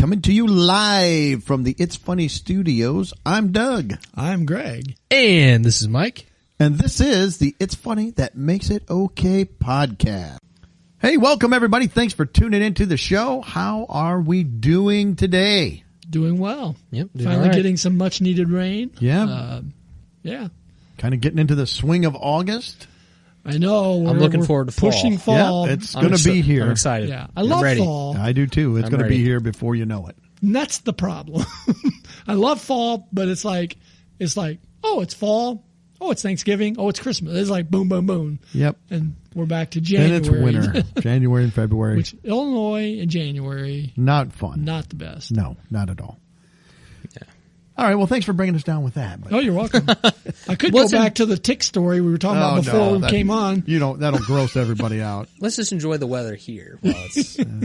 coming to you live from the It's Funny studios. I'm Doug. I'm Greg. And this is Mike. And this is the It's Funny That Makes It Okay podcast. Hey, welcome everybody. Thanks for tuning into the show. How are we doing today? Doing well. Yep. Finally getting some much needed rain. Yeah. Yeah. Kind of getting into the swing of August. I know. I'm looking forward to fall. Pushing fall. Yeah, it's going to be here. I'm excited. Yeah. I love fall. I do too. It's going to be here before you know it. And that's the problem. I love fall, but it's like, oh, it's fall. Oh, it's Thanksgiving. Oh, it's Christmas. It's like boom, boom, boom. Yep. And we're back to January. And it's winter. January and February. Which Illinois in January. Not fun. Not the best. No, not at all. Yeah. All right. Well, thanks for bringing us down with that. But. Oh, you're welcome. I could go back to the tick story we were talking about before we came on. You know, that'll gross everybody out. Let's just enjoy the weather here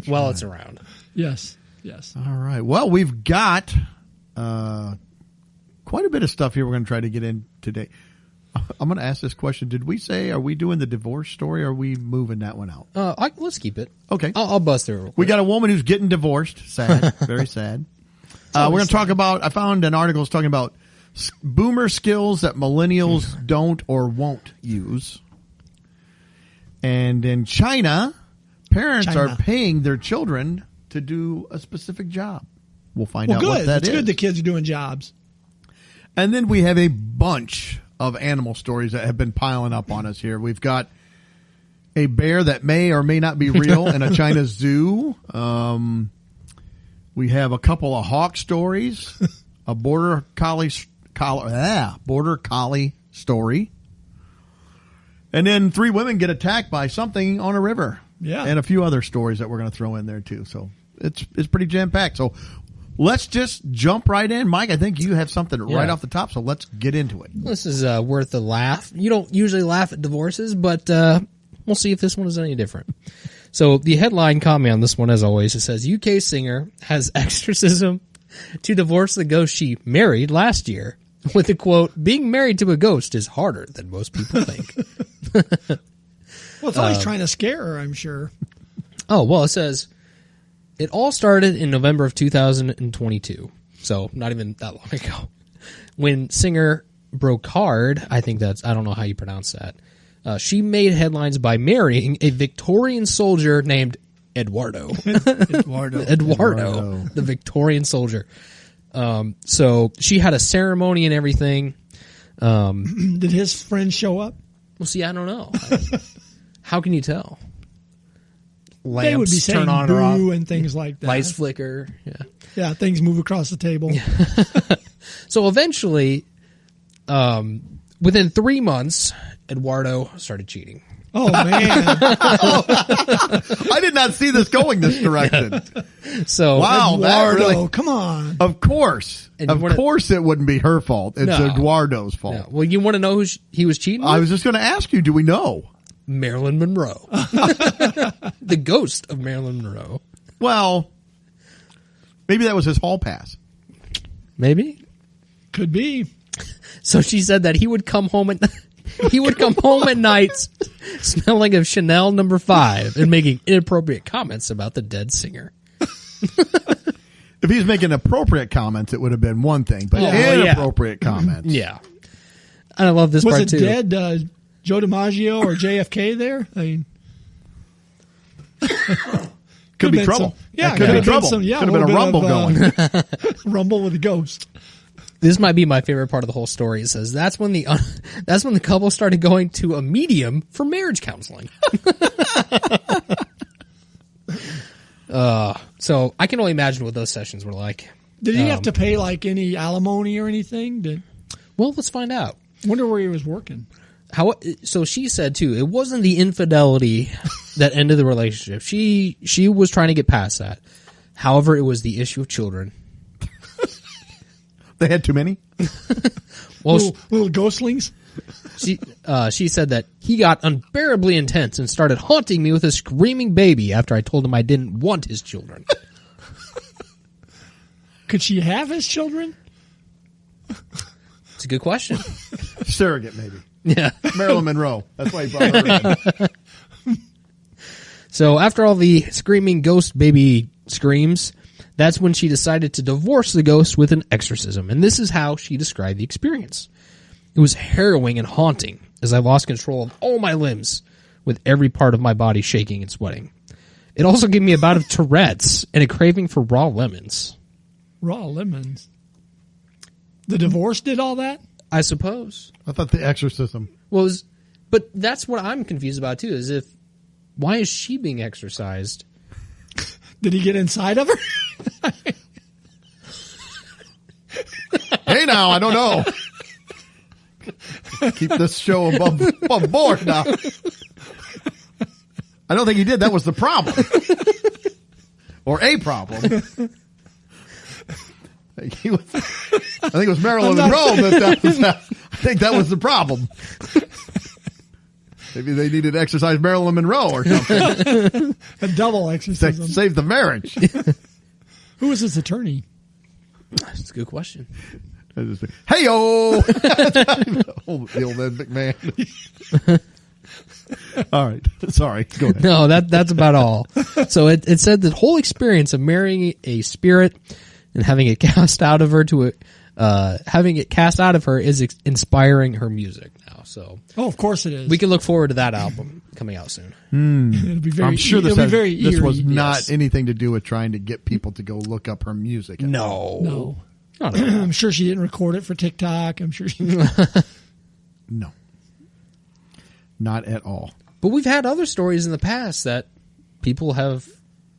while it's around. Yes. Yes. All right. Well, we've got quite a bit of stuff here we're going to try to get in today. I'm going to ask this question. Did we say, are we doing the divorce story or are we moving that one out? Let's keep it. Okay. I'll bust through it. We got a woman who's getting divorced. Sad. Very sad. We're going to talk about, I found an article that's talking about boomer skills that millennials don't or won't use. And in China, parents are paying their children to do a specific job. We'll find out what that is. It's good the kids are doing jobs. And then we have a bunch of animal stories that have been piling up on us here. We've got a bear that may or may not be real in a China zoo. We have a couple of hawk stories, a border collie story. And then 3 women get attacked by something on a river. Yeah. And a few other stories that we're going to throw in there too. So it's pretty jam-packed. So let's just jump right in. Mike, I think you have something right off the top, so let's get into it. This is worth a laugh. You don't usually laugh at divorces, but we'll see if this one is any different. So the headline comment on this one, as always, it says, UK singer has exorcism to divorce the ghost she married last year. With the quote, being married to a ghost is harder than most people think. Well, it's always trying to scare her, I'm sure. Oh, well, it says, it all started in November of 2022, so not even that long ago, when singer Brocard, I don't know how you pronounce that, she made headlines by marrying a Victorian soldier named Eduardo. Eduardo, the Victorian soldier. So she had a ceremony and everything. Did his friends show up? Well, see, I don't know. How can you tell? Lamps they would be saying turn on boo or off, and things like that. Lights flicker. Yeah, things move across the table. Yeah. So eventually, within 3 months, Eduardo started cheating. Oh, man. I did not see this going this direction. So wow, Eduardo, come on. Of course. Of course it wouldn't be her fault. It's Eduardo's fault. No. Well, you want to know who he was cheating with? I was just going to ask you, do we know? Marilyn Monroe. The ghost of Marilyn Monroe. Well, maybe that was his hall pass. Maybe. Could be. So she said that he would come home at nights smelling of Chanel No. 5 and making inappropriate comments about the dead singer. If he's making appropriate comments, it would have been one thing, but inappropriate comments. Yeah. And I love this part too. Was it dead Joe DiMaggio or JFK there? I mean, could be trouble. Could be trouble. Could have been a rumble going. Rumble with a ghost. This might be my favorite part of the whole story. It says that's when the couple started going to a medium for marriage counseling. So I can only imagine what those sessions were like. Did he have to pay like any alimony or anything? Well, let's find out. Wonder where he was working. So she said too, it wasn't the infidelity that ended the relationship. She was trying to get past that. However, it was the issue of children. They had too many? Well, little ghostlings? She said that he got unbearably intense and started haunting me with a screaming baby after I told him I didn't want his children. Could she have his children? It's a good question. Surrogate, maybe. Yeah. Marilyn Monroe. That's why he brought her in. So after all the screaming ghost baby screams, That's when she decided to divorce the ghost with an exorcism, and this is how she described the experience. It was harrowing and haunting as I lost control of all my limbs, with every part of my body shaking and sweating. It also gave me a bout of Tourette's and a craving for raw lemons. Raw lemons. The divorce did all that? I suppose. I thought the exorcism. But that's what I'm confused about too, is why is she being exorcised? Did he get inside of her? Hey, now, I don't know. Keep this show above board now. I don't think he did. That was the problem. Or a problem. I think it was Marilyn Monroe I think that was the problem. Maybe they needed to exercise Marilyn Monroe or something. A double exorcism. Save the marriage. Who was his attorney? That's a good question. Hey-o! The old man McMahon. All right. Sorry. Go ahead. No, that's about all. So it said the whole experience of marrying a spirit and having it cast out of her is inspiring her music now. So of course it is. we can look forward to that album coming out soon. It'll be very. I'm sure it'll be very this eerie. was not Yes. anything to do with trying to get people to go look up her music. No. Not at all. I'm sure she didn't record it for TikTok. I'm sure she. No. Not at all. But we've had other stories in the past that people have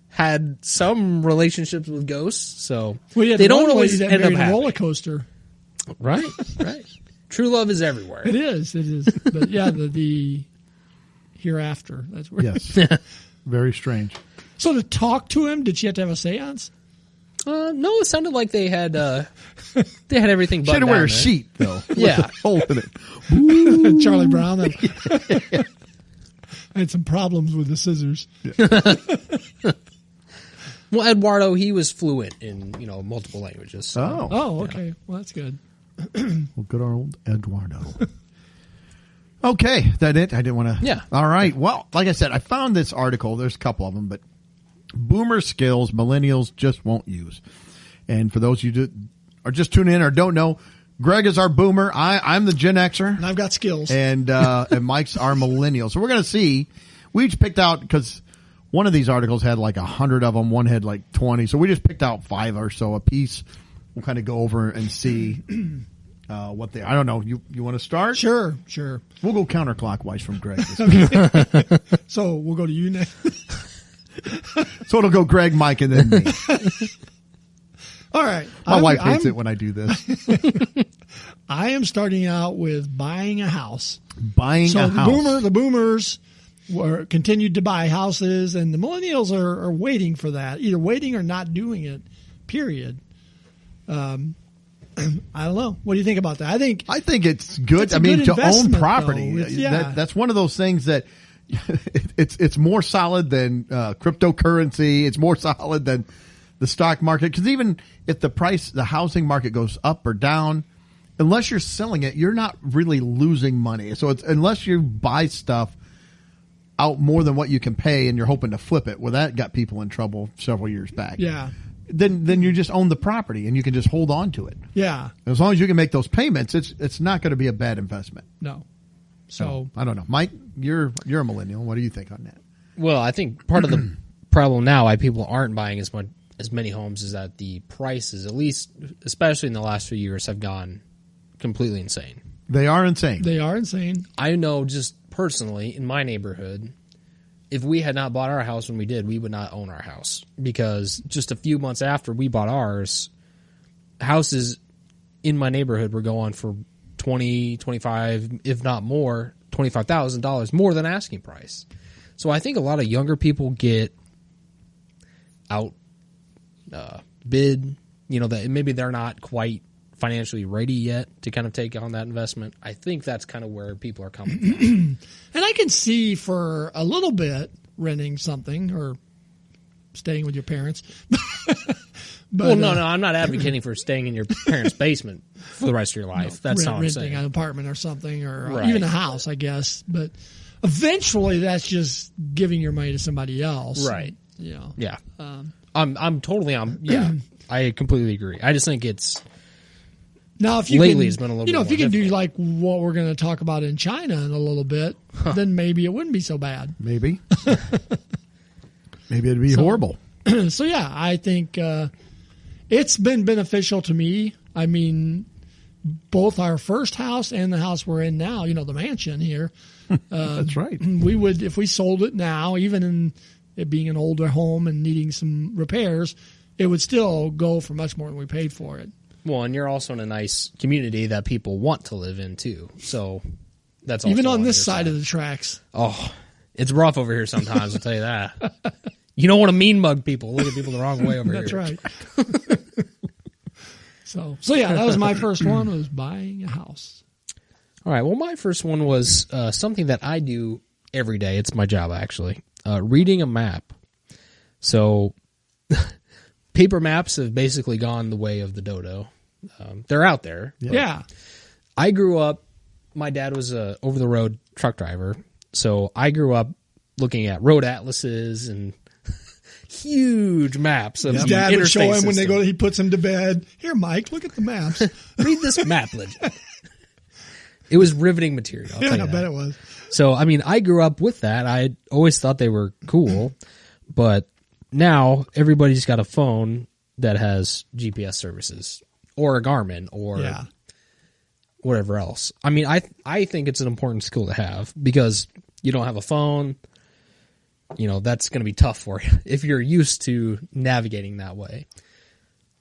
had some relationships with ghosts, so Well, they don't always that end up married a happy. roller coaster. Right. True love is everywhere. It is. But yeah, the hereafter. That's where. Yes. Very strange. So to talk to him, did she have to have a seance? No, it sounded like they had everything. She had to buttoned wear down a there. sheet, though. Yeah. With a hole in it. Charlie Brown. I had some problems with the scissors. Well, Eduardo, he was fluent in multiple languages. So. Oh, okay. Well, that's good. Well, good old Eduardo. Okay, that it? I didn't want to. Yeah. All right. Well, like I said, I found this article. There's a couple of them, but boomer skills millennials just won't use. And for those of you that are just tuning in or don't know, Greg is our boomer. I'm the Gen Xer. And I've got skills. And Mike's our millennial. So we're going to see. We each picked out, because one of these articles had like 100 of them. One had like 20. So we just picked out 5 or so a piece. We'll kind of go over and see what they. I don't know. You want to start? Sure. We'll go counterclockwise from Greg. So we'll go to you next. So it'll go Greg, Mike, and then me. All right. My wife hates it when I do this. I am starting out with buying a house. Buying a house. The boomers continued to buy houses, and the millennials are waiting for that, either waiting or not doing it. Period. I don't know. What do you think about that? I think it's good. It's a I mean, good to own investment, property. though. Yeah. That's one of those things that it's more solid than cryptocurrency. It's more solid than the stock market. Because even if the housing market goes up or down, unless you're selling it, you're not really losing money. So it's unless you buy stuff out more than what you can pay and you're hoping to flip it. Well, that got people in trouble several years back. Yeah. Then you just own the property and you can just hold on to it. Yeah. As long as you can make those payments, it's not going to be a bad investment. No. So I don't know, Mike. You're a millennial. What do you think on that? Well, I think part of the problem now why people aren't buying as many homes is that the prices, at least especially in the last few years, have gone completely insane. They are insane. they are insane. I know just personally in my neighborhood, if we had not bought our house when we did, we would not own our house, because just a few months after we bought ours, houses in my neighborhood were going for $20,000, $25,000, if not more, $25,000 more than asking price. So I think a lot of younger people get out bid, that maybe they're not quite financially ready yet to kind of take on that investment. I think that's kind of where people are coming from. And I can see for a little bit renting something or staying with your parents. But, well, no, I'm not advocating for staying in your parents' basement for the rest of your life. That's not what I'm renting saying. an apartment or something, or Right. even a house, I guess. But eventually, that's just giving your money to somebody else. Right. Yeah. Yeah. I'm totally on. Yeah, I completely agree. I just think it's Now, if you lately can, it's been a little you know, bit if you more can do difficult. like what we're going to talk about in China in a little bit, then maybe it wouldn't be so bad. Maybe. Maybe it'd be horrible. So yeah, I think it's been beneficial to me. I mean, both our first house and the house we're in now, you know, the mansion here. That's right. We would, if we sold it now, even in it being an older home and needing some repairs, it would still go for much more than we paid for it. Well, and you're also in a nice community that people want to live in too. So that's also Even on your this side of the tracks. Oh, it's rough over here sometimes. I'll tell you that. You don't want to mean mug people. Look at people the wrong way over That's here. right. So yeah, that was my first one, was buying a house. All right. Well, my first one was something that I do every day. It's my job, actually. Reading a map. So paper maps have basically gone the way of the dodo. They're out there. Yeah. I grew up, my dad was a over-the-road truck driver, so I grew up looking at road atlases and huge maps of His the dad would show interstate him when they system. go, he puts him to bed. Here, Mike, look at the maps. Read this map legend. It was riveting material. I'll Yeah, tell you I that. bet it was. So, I mean, I grew up with that. I always thought they were cool, but now everybody's got a phone that has GPS services or a Garmin or Yeah. whatever else. I mean, I think it's an important skill to have because you don't have a phone. You know, that's going to be tough for you if you're used to navigating that way.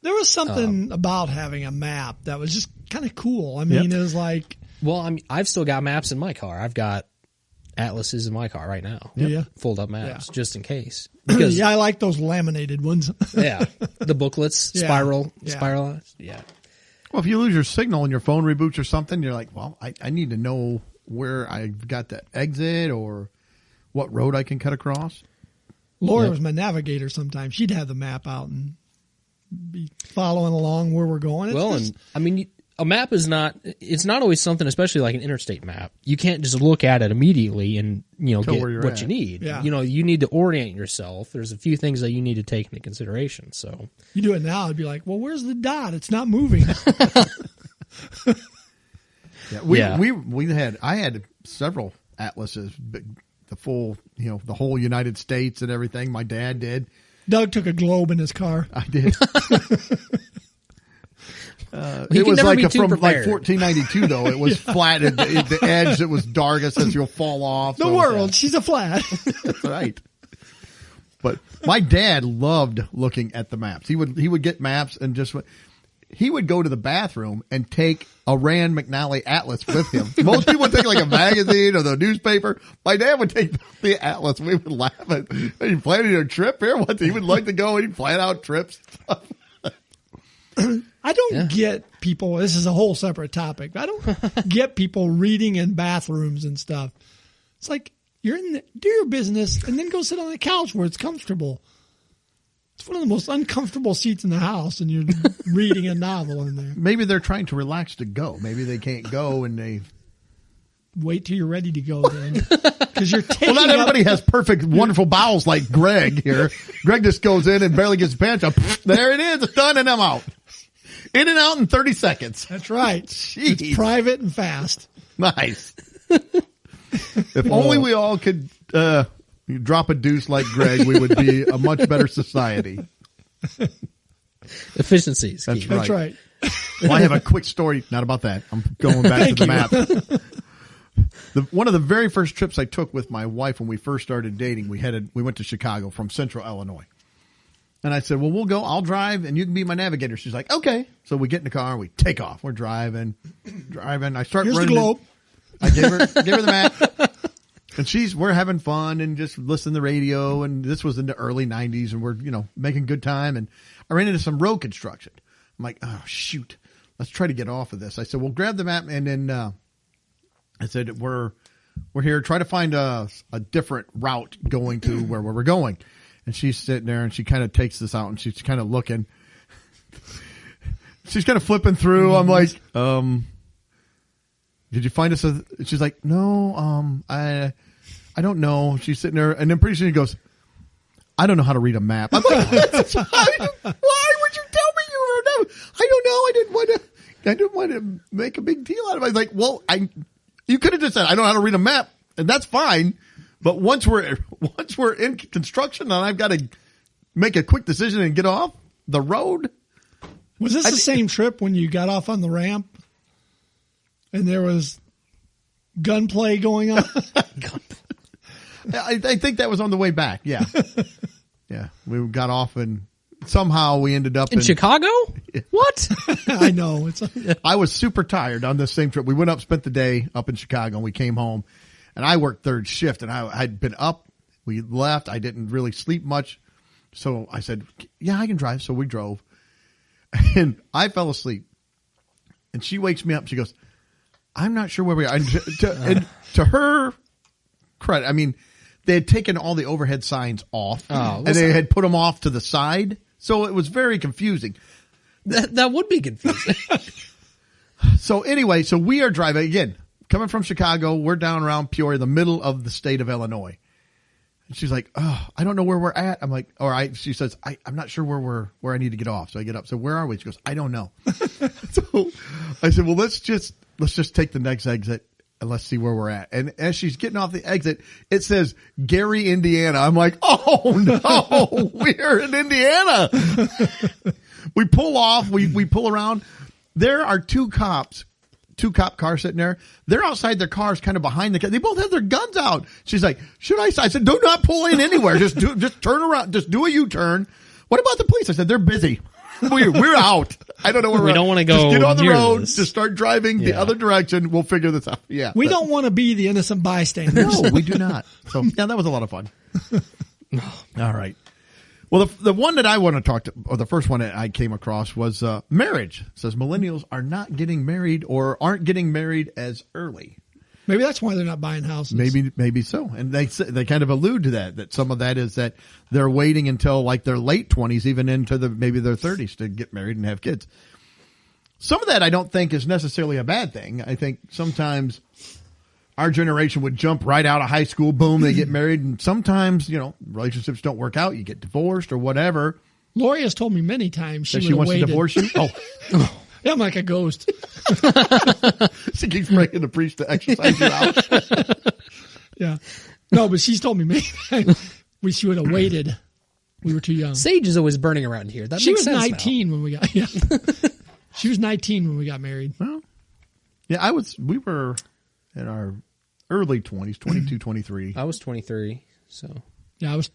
There was something about having a map that was just kind of cool. I mean, it was like, Well, I mean, I've still got maps in my car. I've got atlases in my car right now. Yeah. Fold up maps Yeah. just in case. Because yeah, I like those laminated ones. yeah, the booklets, Yeah. Yeah. spiralized. Yeah. Well, if you lose your signal and your phone reboots or something, you're like, well, I need to know where I've got that exit or what road I can cut across. Laura Yep. was my navigator sometimes. She'd have the map out and be following along where we're going. It's Well, just- and I mean, a map is it's not always something, especially like an interstate map. You can't just look at it immediately and, you know, Tell get where you're what at. you need. Yeah. You know, you need to orient yourself. There's a few things that you need to take into consideration. So, you do it now, it'd be like, well, where's the dot? It's not moving. Yeah, I had several atlases, the full, you know, the whole United States and everything. My dad did. Doug took a globe in his car. I did. You It can was never like be too from like prepared. 1492 though. It was flat at the edge. It was darkest as you'll fall off. The so- world, she's a flat. That's right. But my dad loved looking at the maps. He would get maps and he would go to the bathroom and take a Rand McNally atlas with him. Most people would take like a magazine or the newspaper. My dad would take the atlas. We would laugh at. Are you planning a trip here? What he would like to go? He'd plan out trips. I don't get people. This is a whole separate topic. I don't get people reading in bathrooms and stuff. It's like you're do your business and then go sit on the couch where it's comfortable. It's one of the most uncomfortable seats in the house, and you're reading a novel in there. Maybe they're trying to relax to go. Maybe they can't go and they. Wait till you're ready to go, then, because you're taking. Well, not everybody up, has perfect, wonderful bowels like Greg here. Greg just goes in and barely gets his pants up. There it is. It's done, and I'm out. In and out in 30 seconds. That's right. Jeez. It's private and fast. Nice. If only we all could drop a deuce like Greg, we would be a much better society. Efficiency is key. That's That's right. Well, I have a quick story. Not about that. I'm going back to the map. One of the very first trips I took with my wife when we first started dating, we went to Chicago from Central Illinois. And I said, well, we'll go. I'll drive and you can be my navigator. She's like, okay. So we get in the car and we take off. We're driving. I start Here's the running. globe. I gave her the map. And we're having fun and just listening to the radio. And this was in the early 90s and we're, making good time. And I ran into some road construction. I'm like, oh, shoot. Let's try to get off of this. I said, well, grab the map. And then, I said, we're here. Try to find a different route going to where we're going. And she's sitting there and she kind of takes this out and she's kind of looking. She's kind of flipping through. I'm like, did you find us? She's like, no, I don't know. She's sitting there and then pretty soon she goes, I don't know how to read a map. I'm like, why would you tell me you were no? I don't know. I didn't want to make a big deal out of it. I was like, well, you could have just said, I don't know how to read a map, and that's fine. But once we're in construction and I've got to make a quick decision and get off the road. Was this the same trip when you got off on the ramp and there was gunplay going on? I think that was on the way back. Yeah. Yeah. We got off and somehow we ended up in Chicago. What? I know. I was super tired on this same trip. We went up, spent the day up in Chicago, and we came home, and I worked third shift, and I'd been up. We left. I didn't really sleep much. So I said, yeah, I can drive. So we drove. And I fell asleep. And she wakes me up. She goes, I'm not sure where we are. And to her credit, I mean, they had taken all the overhead signs off. And they had put them off to the side. So it was very confusing. That would be confusing. So anyway, so we are driving. Again, coming from Chicago. We're down around Peoria, the middle of the state of Illinois. And she's like, oh, I don't know where we're at. I'm like, all right. She says, I'm not sure where I need to get off. So I get up. So where are we? She goes, I don't know. So I said, well, let's just take the next exit and let's see where we're at. And as she's getting off the exit, it says Gary, Indiana. I'm like, oh no, we're in Indiana. We pull off. We pull around. There are two cop cars sitting there. They're outside their cars, kind of behind the car. They both have their guns out. She's like, should I said, do not pull in anywhere. Just turn around. Just do a U-turn. What about the police? I said, they're busy. We're out. I don't know where we don't want to go. Just get on the road. This. Just start driving the other direction. We'll figure this out. Yeah. We don't want to be the innocent bystanders. No, we do not. So yeah, that was a lot of fun. All right. Well, the one that I want to talk to, or the first one that I came across was marriage. It says millennials are not getting married or aren't getting married as early. Maybe that's why they're not buying houses. Maybe so. And they kind of allude to that some of that is that they're waiting until like their late 20s, even into maybe their 30s to get married and have kids. Some of that I don't think is necessarily a bad thing. I think sometimes our generation would jump right out of high school, boom, they get married. And sometimes, relationships don't work out. You get divorced or whatever. Lori has told me many times she wants to divorce you. Oh. Yeah, I'm like a ghost. She keeps breaking the priest to exercise you out. Yeah. No, but she's told me many times she would have waited. We were too young. Sage is always burning around here. That she makes was sense 19 now. when we got She was 19 when we got married. Well, yeah, we were in our early 20s, 22, 23. I was 23, so. Yeah, I was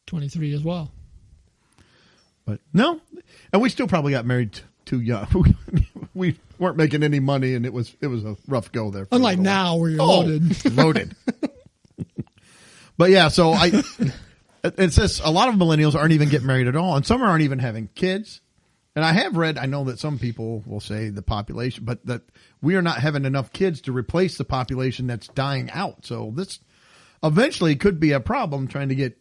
23 as well. But no, and we still probably got married too young. We weren't making any money, and it was a rough go there. Unlike now, where you're loaded. Loaded. But yeah, so it says a lot of millennials aren't even getting married at all, and some aren't even having kids. And I know that some people will say the population, but that we are not having enough kids to replace the population that's dying out. So this eventually could be a problem trying to get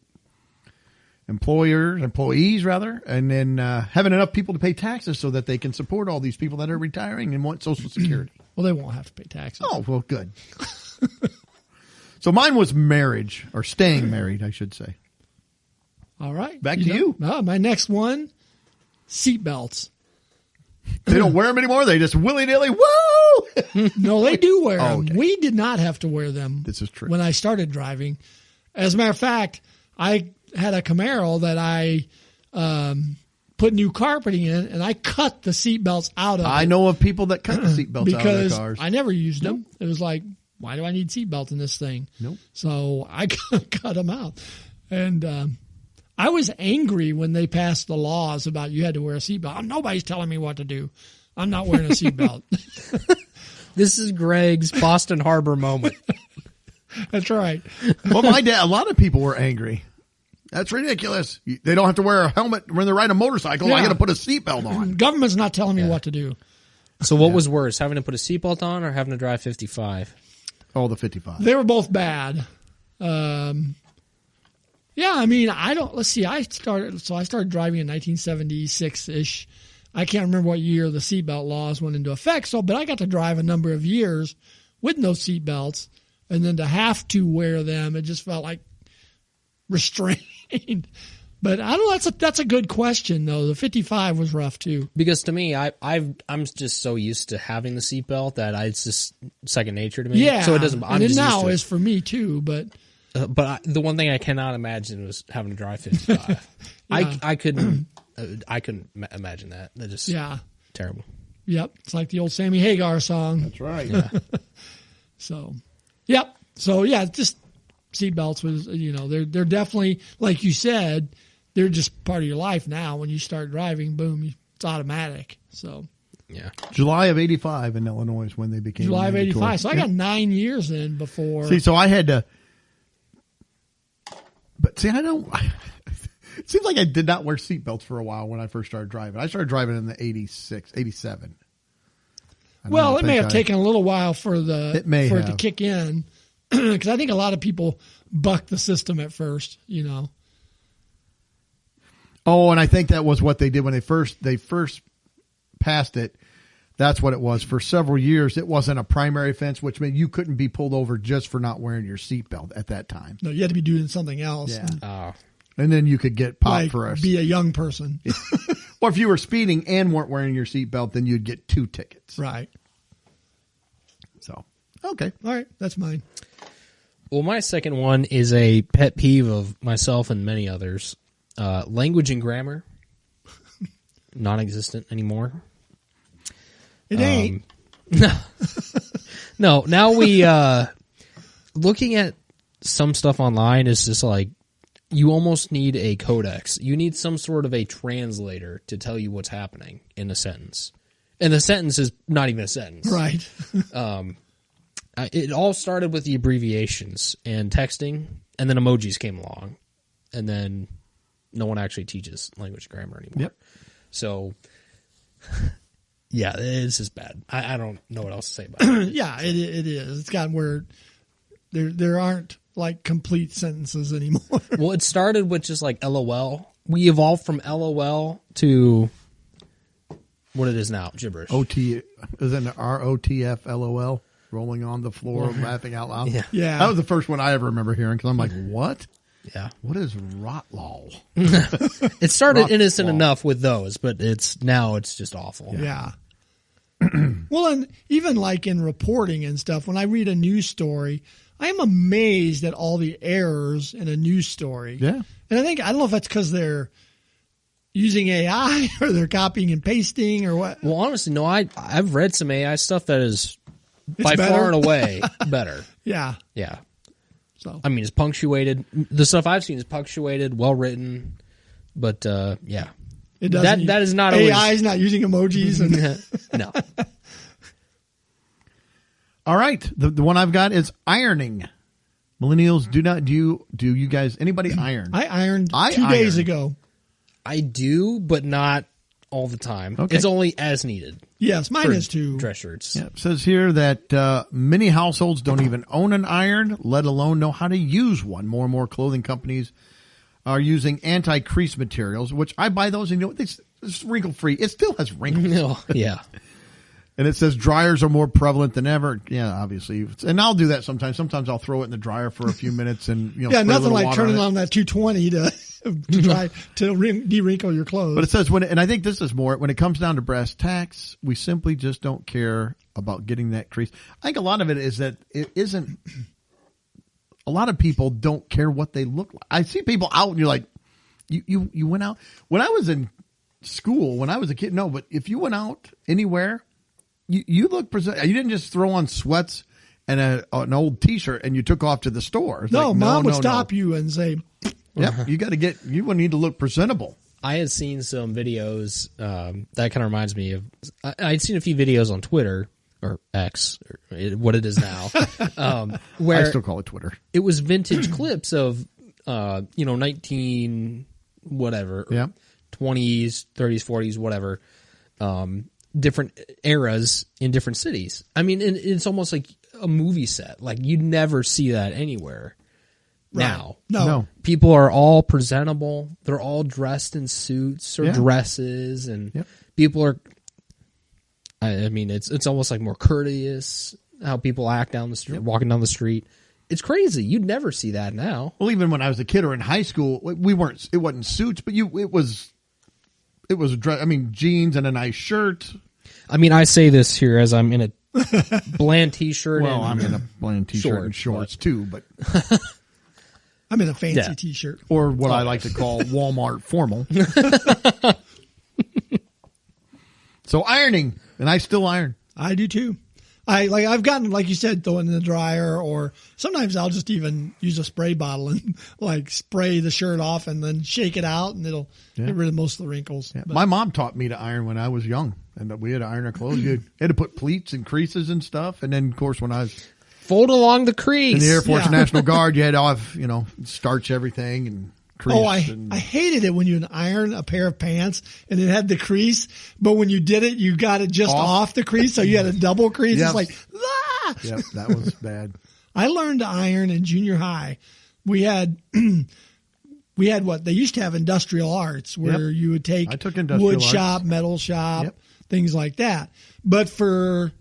employees, and then having enough people to pay taxes so that they can support all these people that are retiring and want Social Security. Well, they won't have to pay taxes. Oh, well, good. So mine was marriage, or staying married, I should say. All right. Back to you. My next one, seatbelts. They don't wear them anymore. They just willy-nilly, woo! No, they do wear them. Okay. We did not have to wear them. This is true. When I started driving. As a matter of fact, I had a Camaro that I put new carpeting in, and I cut the seatbelts out of it. I know of people that cut the seatbelts out of their because cars. I never used them. It was like, why do I need seatbelts in this thing? Nope. So I cut them out. And I was angry when they passed the laws about you had to wear a seatbelt. Nobody's telling me what to do. I'm not wearing a seatbelt. This is Greg's Boston Harbor moment. That's right. Well, my dad, a lot of people were angry. That's ridiculous. They don't have to wear a helmet when they're riding a motorcycle. Yeah. I got to put a seatbelt on. Government's not telling me what to do. So what was worse, having to put a seatbelt on or having to drive 55? Oh, the 55. They were both bad. Yeah, I mean, let's see, I started driving in 1976-ish. I can't remember what year the seatbelt laws went into effect, but I got to drive a number of years with no seatbelts, and then to have to wear them, it just felt like restrained. But I don't know. That's a good question though. The 55 was rough too. Because to me, I'm just so used to having the seatbelt that it's just second nature to me. Yeah. So it doesn't. I'm and it just now used to it. is for me too. But The one thing I cannot imagine was having to drive 55. Yeah. I couldn't imagine that. That just terrible. Yep, it's like the old Sammy Hagar song. That's right. So, yep. So yeah, just seatbelts was they're definitely, like you said, they're just part of your life now. When you start driving, boom, it's automatic. So Yeah. July of 85 in Illinois is when they became July of mandatory. 85. So I got 9 years in before. See, so I had to, but see, it seems like I did not wear seatbelts for a while when I first started driving. I started driving in the 87. Well, it may have taken a little while for it to kick in, because I think a lot of people buck the system at first. Oh, and I think that was what they did when they first passed it. That's what it was. For several years, it wasn't a primary offense, which meant you couldn't be pulled over just for not wearing your seatbelt at that time. No, you had to be doing something else. Yeah. And then you could get popped for us. Be a young person. Or if you were speeding and weren't wearing your seatbelt, then you'd get 2 tickets. Right. So, okay. All right. That's mine. Well, my second one is a pet peeve of myself and many others. Language and grammar. Non-existent anymore. It ain't. No, now we, looking at some stuff online is just like, you almost need a codex. You need some sort of a translator to tell you what's happening in a sentence. And the sentence is not even a sentence. Right. It all started with the abbreviations and texting, and then emojis came along. And then no one actually teaches language grammar anymore. Yep. So, yeah, it's just bad. I don't know what else to say about it. Yeah, it is. It's gotten where there aren't like complete sentences anymore. Well, it started with just like LOL. We evolved from LOL to what it is now, gibberish. Isn't it ROTF LOL? Rolling on the floor, laughing out loud. Yeah. That was the first one I ever remember hearing, because I'm like, what? Yeah. What is rotlol? It started Rock innocent wall. enough with those, but it's just awful. Yeah. Well, and even like in reporting and stuff, when I read a news story, I am amazed at all the errors in a news story. Yeah. And I don't know if that's because they're using AI or they're copying and pasting or what. Well, honestly, no, I've read some AI stuff that is by better? far and away better. Yeah. Yeah. So I mean, it's punctuated. The stuff I've seen is punctuated, well written, but yeah. it doesn't. That is not AI always is not using emojis. And no. All right. The one I've got is ironing. Millennials do you guys, anybody iron? I ironed I 2 days iron. ago. I do, but not all the time. Okay. It's only as needed. Yes, mine for is too. dress shirts. Yeah, it says here that many households don't even own an iron, let alone know how to use one. More and more clothing companies are using anti-crease materials, which I buy those, and you know what? It's wrinkle-free. It still has wrinkles. No, yeah. And it says dryers are more prevalent than ever. Yeah, obviously. And I'll do that sometimes. Sometimes I'll throw it in the dryer for a few minutes and, Yeah, spray a nothing little like water turning on it. on that 220 to try to de-wrinkle your clothes. But it says and I think this is more, when it comes down to brass tacks, we simply just don't care about getting that crease. I think a lot of it is that it isn't, a lot of people don't care what they look like. I see people out and you're like, you went out. When I was in school, when I was a kid, no, but if you went out anywhere, you look present. You didn't just throw on sweats and an old T-shirt and you took off to the store. It's no, like, mom would stop you and say, Yep, you would need to look presentable. I had seen some videos that kind of reminds me of. I'd seen a few videos on Twitter or X, or what it is now, where I still call it Twitter. it was vintage clips of 19 whatever, Yeah. 20s, 30s, 40s, whatever, different eras in different cities. I mean, and it's almost like a movie set. Like you'd never see that anywhere now. no. People are all presentable. They're all dressed in suits or Yeah. dresses, and Yep. people are. I mean, it's almost like more courteous how people act down the street, walking down the street. It's crazy. You'd never see that now. Well, even when I was a kid or in high school, we weren't. It wasn't suits, but it was a dress. I mean, jeans and a nice shirt. I mean, I say this here as I'm in a bland T-shirt. Well, and I'm in a bland T-shirt and shorts too, but I'm in a fancy T-shirt. or what I like to call Walmart formal. So ironing, and I still iron. I do too. I've gotten, like you said, throw it in the dryer, or sometimes I'll just even use a spray bottle and like spray the shirt off and then shake it out, and it'll get rid of most of the wrinkles. Yeah. But My mom taught me to iron when I was young, and we had to iron our clothes. You had to put pleats and creases and stuff, and then of course when I was fold along the crease. in the Air Force National Guard, you had to have starch everything and crease. I hated it when you would iron a pair of pants and it had the crease, but when you did it, you got it just off the crease, so you had a double crease. Yep. It's like, ah! Yep, that was bad. I learned to iron in junior high. We had what they used to have industrial arts where you would take I took industrial wood arts. shop, metal shop, things like that. But for,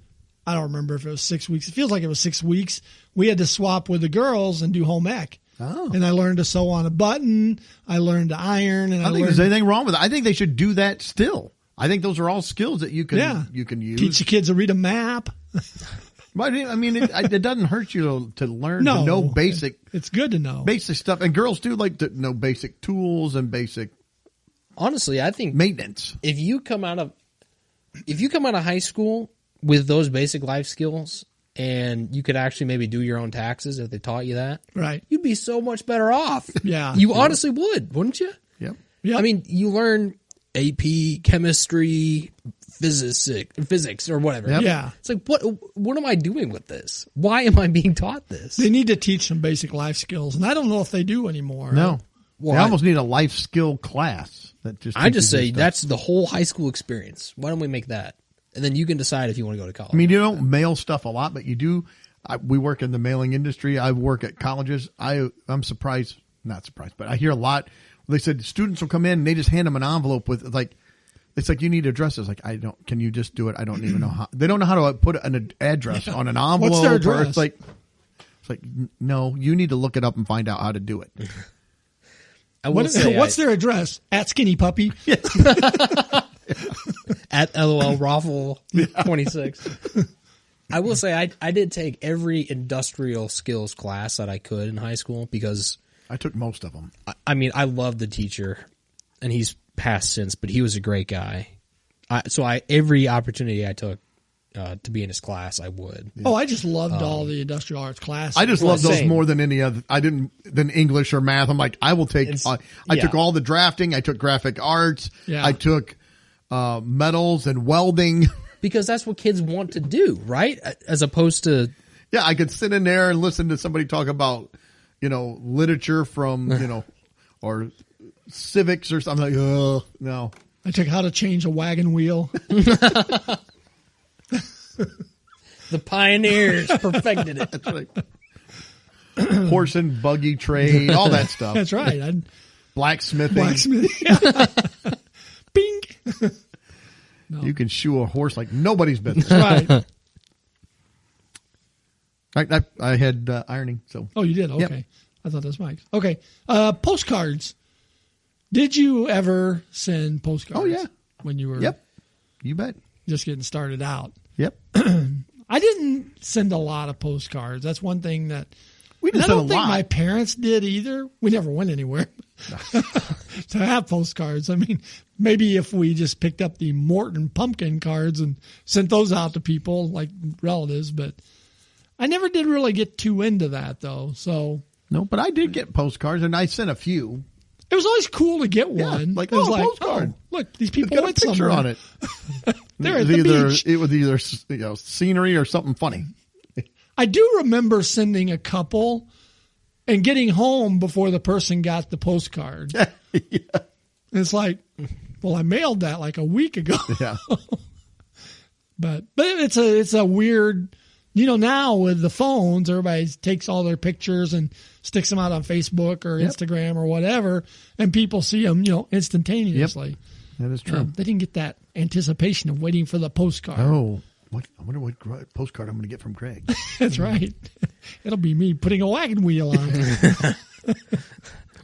I don't remember if it was 6 weeks. It feels like it was 6 weeks. We had to swap with the girls and do home ec. Oh. And I learned to sew on a button. I learned to iron. And I don't think there's anything wrong with it. I think they should do that still. I think those are all skills that you can use. Teach the kids to read a map. But I mean, it doesn't hurt you to learn to know basic. It's good to know basic stuff, and girls do like to know basic tools and basic. Honestly, I think maintenance. If you come out of high school with those basic life skills, and you could actually maybe do your own taxes if they taught you that, right? You'd be so much better off. Yeah, you honestly would, wouldn't you? Yep. Yeah. I mean, you learn AP, chemistry, physics, or whatever. Yep. Yeah. It's like, what am I doing with this? Why am I being taught this? They need to teach some basic life skills, and I don't know if they do anymore. No. Well, they almost need a life skill class that just. I just teaches say you stuff. that's the whole high school experience. Why don't we make that? And then you can decide if you want to go to college. I mean, you don't mail stuff a lot, but you do. We work in the mailing industry. I work at colleges. I'm surprised, not surprised, but I hear a lot. They said students will come in and they just hand them an envelope with it's like you need addresses. Like can you just do it? I don't even know how. They don't know how to put an address on an envelope. What's their address? It's like no, you need to look it up and find out how to do it. What's their address? At Skinny Puppy. At LOL Raffle 26. I will say I did take every industrial skills class that I could in high school because I took most of them. I mean, I loved the teacher, and he's passed since, but he was a great guy. Every opportunity I took to be in his class, I would. Oh, I just loved all the industrial arts classes. I just love those more than any other. Than English or math. I'm like, I will take. I took all the drafting. I took graphic arts. Yeah. I took metals and welding. Because that's what kids want to do, right? As opposed to. Yeah, I could sit in there and listen to somebody talk about, literature from, or civics or something. Like, oh, no. I took how to change a wagon wheel. The pioneers perfected it. That's right. Horse and buggy trade, all that stuff. That's right. Blacksmithing. Bing. No. You can shoe a horse like nobody's business. Right. I had ironing. So. Oh, you did? Okay. Yep. I thought that was Mike's. Okay. Postcards. Did you ever send postcards? Oh, yeah. When you were Yep. You bet. just getting started out? Yep. I didn't send a lot of postcards. That's one thing that We didn't I send don't a think lot. my parents did either. We never went anywhere to have postcards. I mean, maybe if we just picked up the Morton pumpkin cards and sent those out to people like relatives, but I never did really get too into that though. So No, but I did get postcards, and I sent a few. it was always cool to get Yeah, one. like, it was oh, postcard. look, these It's people got a went picture somewhere. on it. They're at It the was beach. It was either scenery or something funny. I do remember sending a couple and getting home before the person got the postcard. Yeah. It's like, well, I mailed that like a week ago. Yeah. But it's a weird, now with the phones, everybody takes all their pictures and sticks them out on Facebook or Instagram or whatever, and people see them, instantaneously. That is true. They didn't get that anticipation of waiting for the postcard. Oh, I wonder what postcard I'm going to get from Greg. That's right. It'll be me putting a wagon wheel on.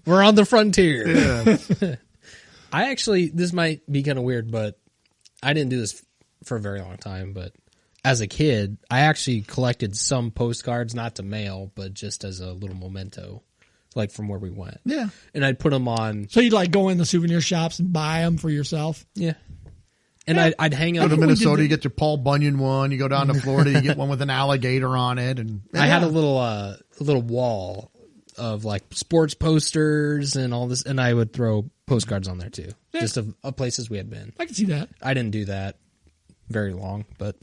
We're on the frontier. Yeah. I actually, this might be kind of weird, but I didn't do this for a very long time. But as a kid, I actually collected some postcards, not to mail, but just as a little memento, like from where we went. Yeah. And I'd put them on. So you'd like go in the souvenir shops and buy them for yourself? Yeah. And Yeah. I'd hang Go up. to Minnesota, you get your Paul Bunyan one. You go down to Florida, you get one with an alligator on it. And I had a little wall of like sports posters and all this, and I would throw postcards on there too, Yeah. just of places we had been. I can see that. I didn't do that very long, but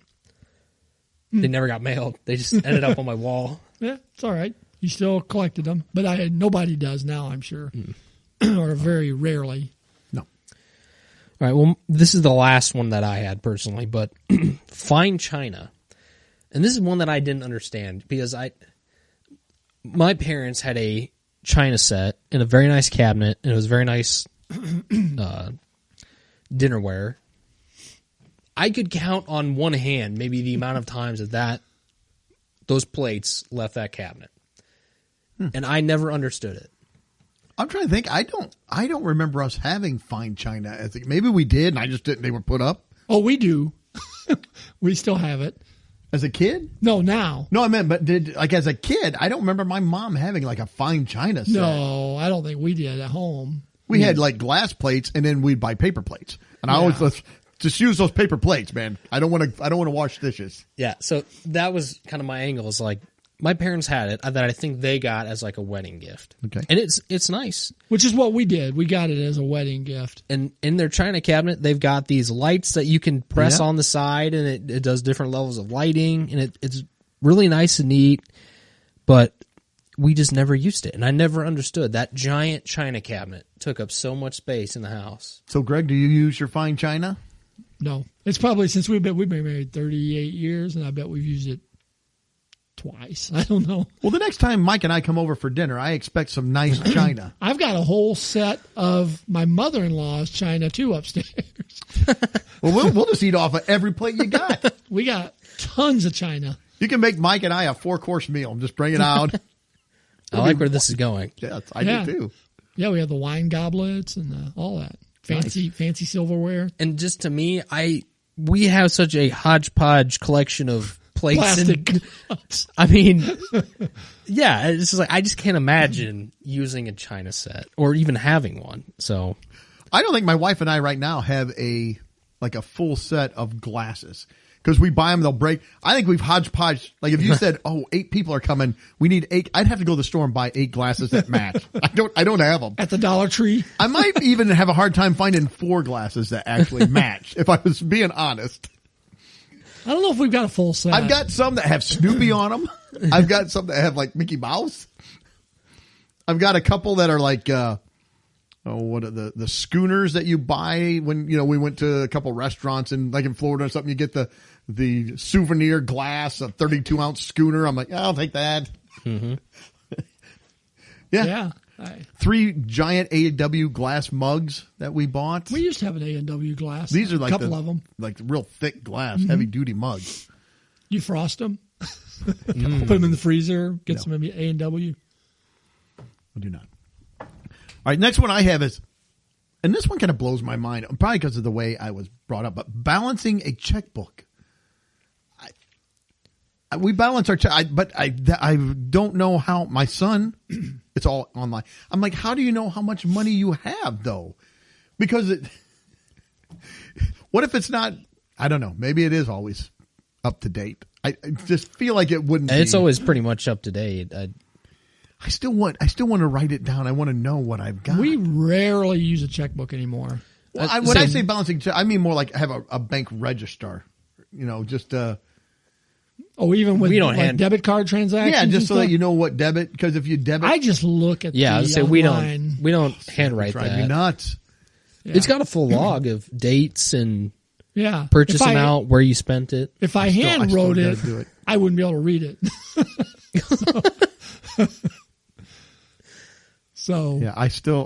they never got mailed. They just ended up on my wall. Yeah, it's all right. You still collected them, but nobody does now, I'm sure, or very rarely. No. All right. Well, this is the last one that I had personally, but fine china, and this is one that I didn't understand because my parents had a china set in a very nice cabinet, and it was very nice dinnerware. I could count on one hand maybe the amount of times that those plates left that cabinet, and I never understood it. I'm trying to think. I don't remember us having fine china. Maybe we did, and I just didn't. They were put up Oh, we do. We still have it. as a kid. No, now. No, I meant, but as a kid, I don't remember my mom having like a fine china set. No, I don't think we did at home. We had like glass plates, and then we'd buy paper plates. And I always let's just use those paper plates, man. I don't want to wash dishes. Yeah, so that was kind of my angle. Is like my parents had it that I think they got as like a wedding gift. Okay. And it's nice. Which is what we did. We got it as a wedding gift. And in their china cabinet, they've got these lights that you can press Yeah. on the side, and it does different levels of lighting, and it's really nice and neat. But we just never used it, and I never understood that giant china cabinet took up so much space in the house. So, Greg, do you use your fine china? No, it's probably since we've been married 38 years, and I bet we've used it twice. I don't know. Well, the next time Mike and I come over for dinner, I expect some nice china. I've got a whole set of my mother-in-law's china too upstairs. Well, we'll just eat off of every plate you got. We got tons of china. You can make Mike and I a 4-course meal. Just bring it out. I like where this is going. Yes, I Yeah. do too. Yeah, we have the wine goblets and all that fancy silverware. And just to me, we have such a hodgepodge collection of plates. Plastic And, cups. I mean, yeah, it's just like I just can't imagine using a china set or even having one. So I don't think my wife and I right now have a full set of glasses. Because we buy them, they'll break. I think we've hodgepodge. Like if you said, 8 people are coming, we need 8. I'd have to go to the store and buy 8 glasses that match. I don't have them. At the Dollar Tree. I might even have a hard time finding 4 glasses that actually match, if I was being honest. I don't know if we've got a full set. I've got some that have Snoopy on them. I've got some that have like Mickey Mouse. I've got a couple that are like, what are the schooners that you buy when, we went to a couple restaurants and like in Florida or something, you get the souvenir glass, a 32-ounce schooner. I'm like, I'll take that. mm-hmm. Yeah. 3 giant A&W glass mugs that we bought. We used to have an A&W glass. These are like a couple of them. like real thick glass, heavy duty mugs. You frost them, put them in the freezer, get some A&W. I do not. All right, next one I have is, and this one kind of blows my mind, probably because of the way I was brought up, but balancing a checkbook. We balance our check, but I don't know how. My son, it's all online. I'm like, how do you know how much money you have though? Because what if it's not? I don't know. Maybe it is always up to date. I just feel like it wouldn't. It's be. always pretty much up to date. I still want to write it down. I want to know what I've got. We rarely use a checkbook anymore. Well, when I say balancing, I mean more like have a bank register. Just Even with We don't hand- debit card transactions. yeah, and just so stuff. that you know what debit. Because if you debit, I just look at Yeah, I the was say online. we don't handwrite drive me that. nuts. Yeah. It's got a full log of dates and Yeah. purchase If I- amount, where you spent it. If I still hand wrote gotta it, do it. I wouldn't be able to read it. So Yeah, I still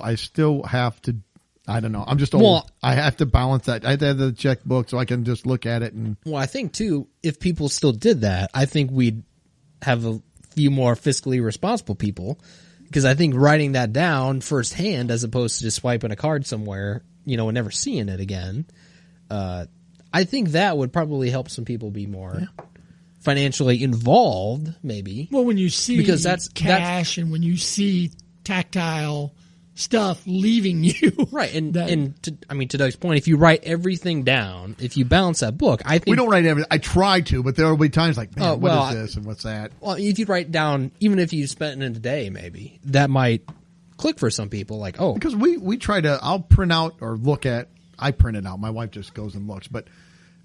have to. I don't know. I'm just old. Well- I have to balance that. I have to have the checkbook so I can just look at it and. Well, I think too, if people still did that, I think we'd have a few more fiscally responsible people, because I think writing that down firsthand as opposed to just swiping a card somewhere, and never seeing it again, I think that would probably help some people be more financially involved, maybe. Well, when you see Because that's cash and when you see tactile stuff leaving you, right. And that- to Doug's point, if you write everything down, if you balance that book, I think We don't write everything. I try to, but there will be times like, man, well, what is this and what's that? Well, if you write down, even if you spent it in a day, maybe that might click for some people. Like, oh, Because we try to, I'll print out or look at, I print it out. My wife just goes and looks, but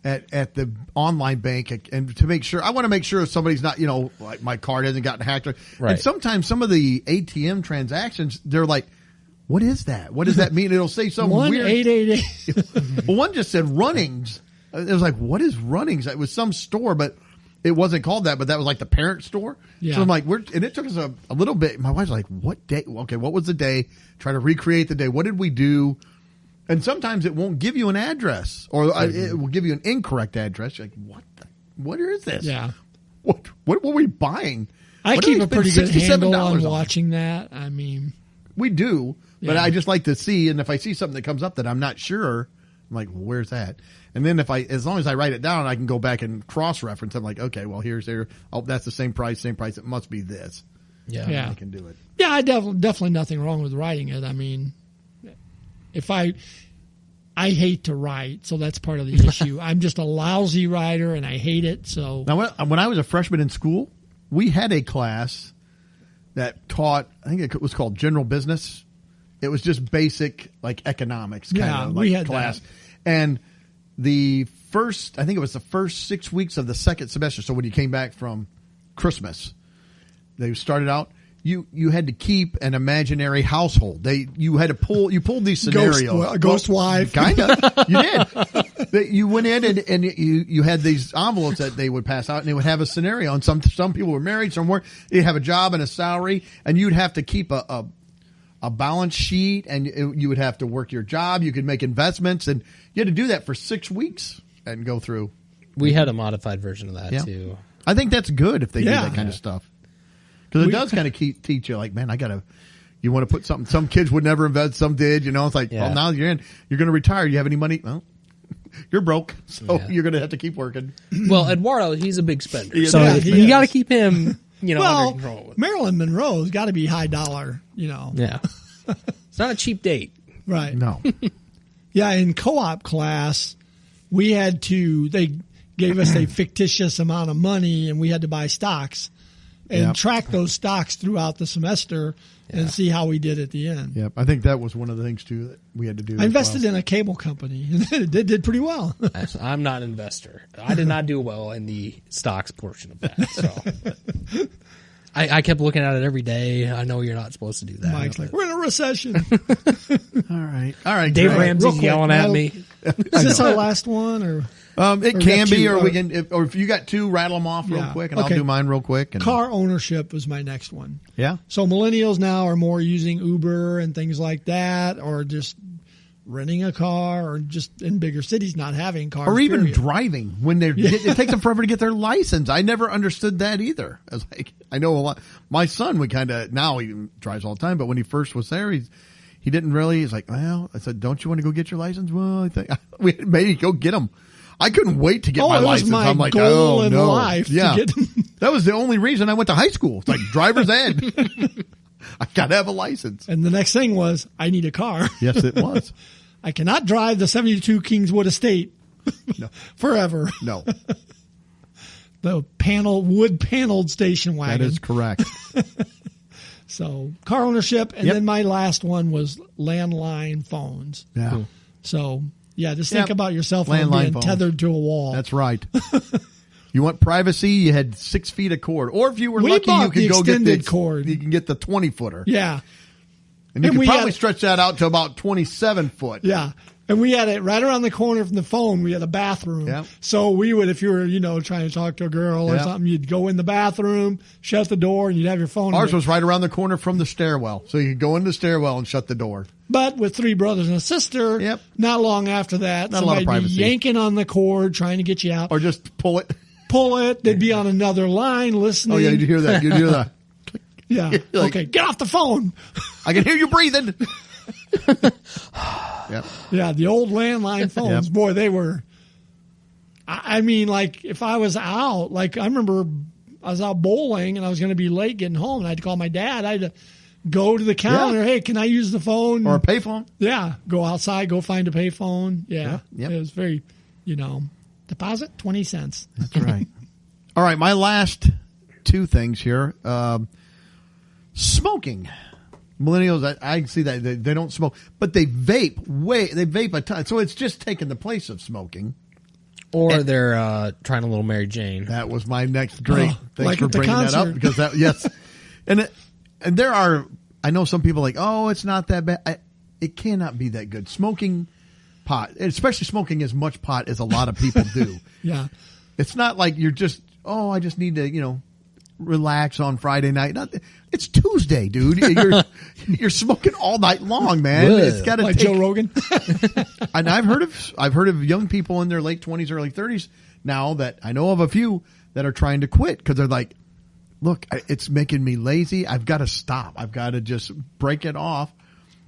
at the online bank, and to make sure, I want to make sure if somebody's not, like my card hasn't gotten hacked. Right. And sometimes some of the ATM transactions, they're like, what is that? What does that mean? It'll say some weird. 1-888. Well, one just said Runnings. It was like, what is Runnings? It was some store, but it wasn't called that, but that was like the parent store. Yeah. So I'm like, and it took us a little bit. My wife's like, what day? Okay, what was the day? Try to recreate the day. What did we do? And sometimes it won't give you an address, or it will give you an incorrect address. You're like, what is this? Yeah. What were we buying? I What did keep we a pretty spend good handle $67 on watching that. I mean, We do, but Yeah. I just like to see, and if I see something that comes up that I'm not sure, I'm like, well, where's that? And then as long as I write it down, I can go back and cross-reference. I'm like, okay, well, here's there. Oh, that's the same price. It must be this. Yeah. I can do it. yeah, I definitely nothing wrong with writing it. I mean, if I hate to write, so that's part of the issue. I'm just a lousy writer, and I hate it. So Now, when I was a freshman in school, we had a class that taught, I think it was called General Business. It was just basic, like, economics kind Yeah, of we like had class. that. And I think it was the first 6 weeks of the second semester. So when you came back from Christmas, they started out, you had to keep an imaginary household. You pulled these scenarios. Ghost wife. Kind of. You did. You went in and you had these envelopes that they would pass out, and they would have a scenario. And some people were married, some weren't. They have a job and a salary, and you'd have to keep a balance sheet, and you would have to work your job. You could make investments, and you had to do that for 6 weeks and go through. we had a modified version of that Yeah. too. I think that's good if they do Yeah. that kind of stuff, because it does kind of teach you, like, man, you want to put something. Some kids would never invest, some did. It's like, Yeah. well, now you're going to retire. You have any money? Well, you're broke, so Yeah. you're going to have to keep working. Well, Eduardo, he's a big spender, Yeah, so he you is. got to keep him, under well, control. Marilyn Monroe's got to be high dollar. Yeah, it's not a cheap date. Right. No, Yeah, in co-op class, they gave us a fictitious amount of money, and we had to buy stocks and Yep. track those stocks throughout the semester and see how we did at the end. yep. I think that was one of the things too that we had to do. I invested in a cable company, and it did pretty well. I'm not an investor. I did not do well in the stocks portion of that. So I kept looking at it every day. I know you're not supposed to do that. Mike's like, we're in a recession. All right, Dave great. Ramsey's real quick, yelling at now- me. Is this our last one, or It Or can got be, two, or we can, or if you got two, rattle them off real Yeah. quick, and Okay. I'll do mine real quick. And, car ownership was my next one. yeah, So millennials now are more using Uber and things like that, or just renting a car, or just in bigger cities not having cars. or even period. driving when it takes them forever to get their license. I never understood that either. I was like, I know a lot. My son would now he drives all the time, but when he first was there, he didn't really. He's like, well, I said, don't you want to go get your license? Well, I think we maybe go get them. I couldn't wait to get my it was license. my I'm like, goal oh in no, life to yeah. get- That was the only reason I went to high school. It's like driver's ed. I gotta have a license. And the next thing was, I need a car. Yes, it was. I cannot drive the 72 Kingswood Estate forever. No, The wood paneled station wagon. that is correct. So car ownership, and Yep. then my last one was landline phones. Yeah, So yeah, just think Yep. about your cell phone Landline being phones. tethered to a wall. that's right. You want privacy? You had 6 feet of cord, or if you were We lucky, you bought could the go get extended cord. You can get the 20-footer, yeah, and you And could we probably had- stretch that out to about 27 foot. yeah. And we had it right around the corner from the phone. We had a bathroom. Yep. So we would, if you were, trying to talk to a girl or Yep. something, you'd go in the bathroom, shut the door, and you'd have your phone. Ours was right around the corner from the stairwell. So you could go in the stairwell and shut the door. But with 3 brothers and a sister, Yep. not long after that, Not a lot of somebody'd be privacy. yanking on the cord, trying to get you out. Or just pull it. Pull it. They'd be on another line listening. Oh, yeah, you'd hear that. You'd hear that. Yeah. Like- Okay, get off the phone. I can hear you breathing. Yep. Yeah, the old landline phones, Yep. boy, they were. I mean, like, if I was out, like, I remember I was out bowling and I was going to be late getting home, and I had to call my dad. I had to go to the counter. Yeah. Hey, can I use the phone? Or a payphone. Yeah, go outside, go find a payphone. Yeah, Yep. It was very, deposit 20 cents. That's right. All right, my last 2 things here. Smoking. Millennials, I see that they don't smoke, but they vape. They vape a ton. So it's just taking the place of smoking. Or they're trying a little Mary Jane. That was my next drink. Oh, Thanks like for at the bringing that up concert. because that yes, and there are. I know some people like, oh, it's not that bad. It cannot be that good. Smoking pot, especially smoking as much pot as a lot of people do. Yeah. It's not like you're just, oh, I just need to, relax on Friday night. It's Tuesday, dude. You're smoking all night long, man. Ugh. It's got to Like take. Joe Rogan. And I've heard of young people in their late 20s, early 30s now that I know of a few that are trying to quit because they're like, look, it's making me lazy. I've got to stop. I've got to just break it off.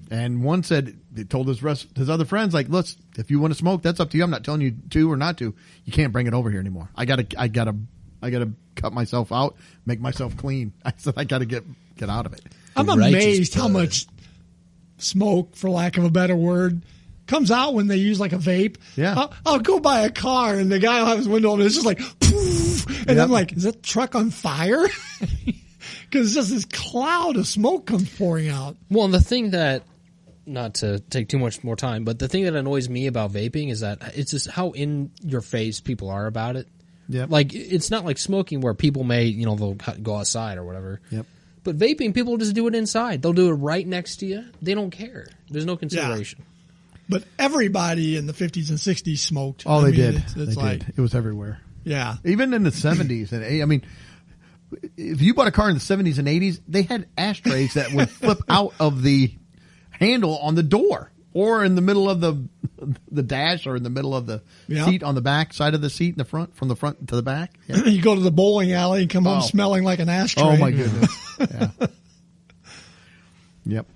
And one said, he told his other friends, like, look, if you want to smoke, that's up to you. I'm not telling you to or not to. You can't bring it over here anymore. I gotta cut myself out, make myself clean. I said, I gotta get out of it. I'm Righteous amazed how blood. much smoke, for lack of a better word, comes out when they use like a vape. Yeah. I'll go buy a car and the guy will have his window open. It's just like, poof, and Yep. I'm like, is that truck on fire? Because it's just this cloud of smoke comes pouring out. Well, and the thing that, not to take too much more time, but the thing that annoys me about vaping is that it's just how in your face people are about it. Yep. Like, it's not like smoking where people may, they'll go outside or whatever. Yep. But vaping, people just do it inside. They'll do it right next to you. They don't care. There's no consideration. But everybody in the 50s and 60s smoked. Oh, I they mean, did. It's They like, did. It was everywhere. yeah. Even in the 70s and I mean, if you bought a car in the 70s and 80s, they had ashtrays that would flip out of the handle on the door or in the middle of the dash or in the middle of the Yeah. seat on the back side of the seat in the front, from the front to the back. Yeah. You go to the bowling alley and come home Oh. smelling like an ashtray. Oh my goodness. Yeah. Yep.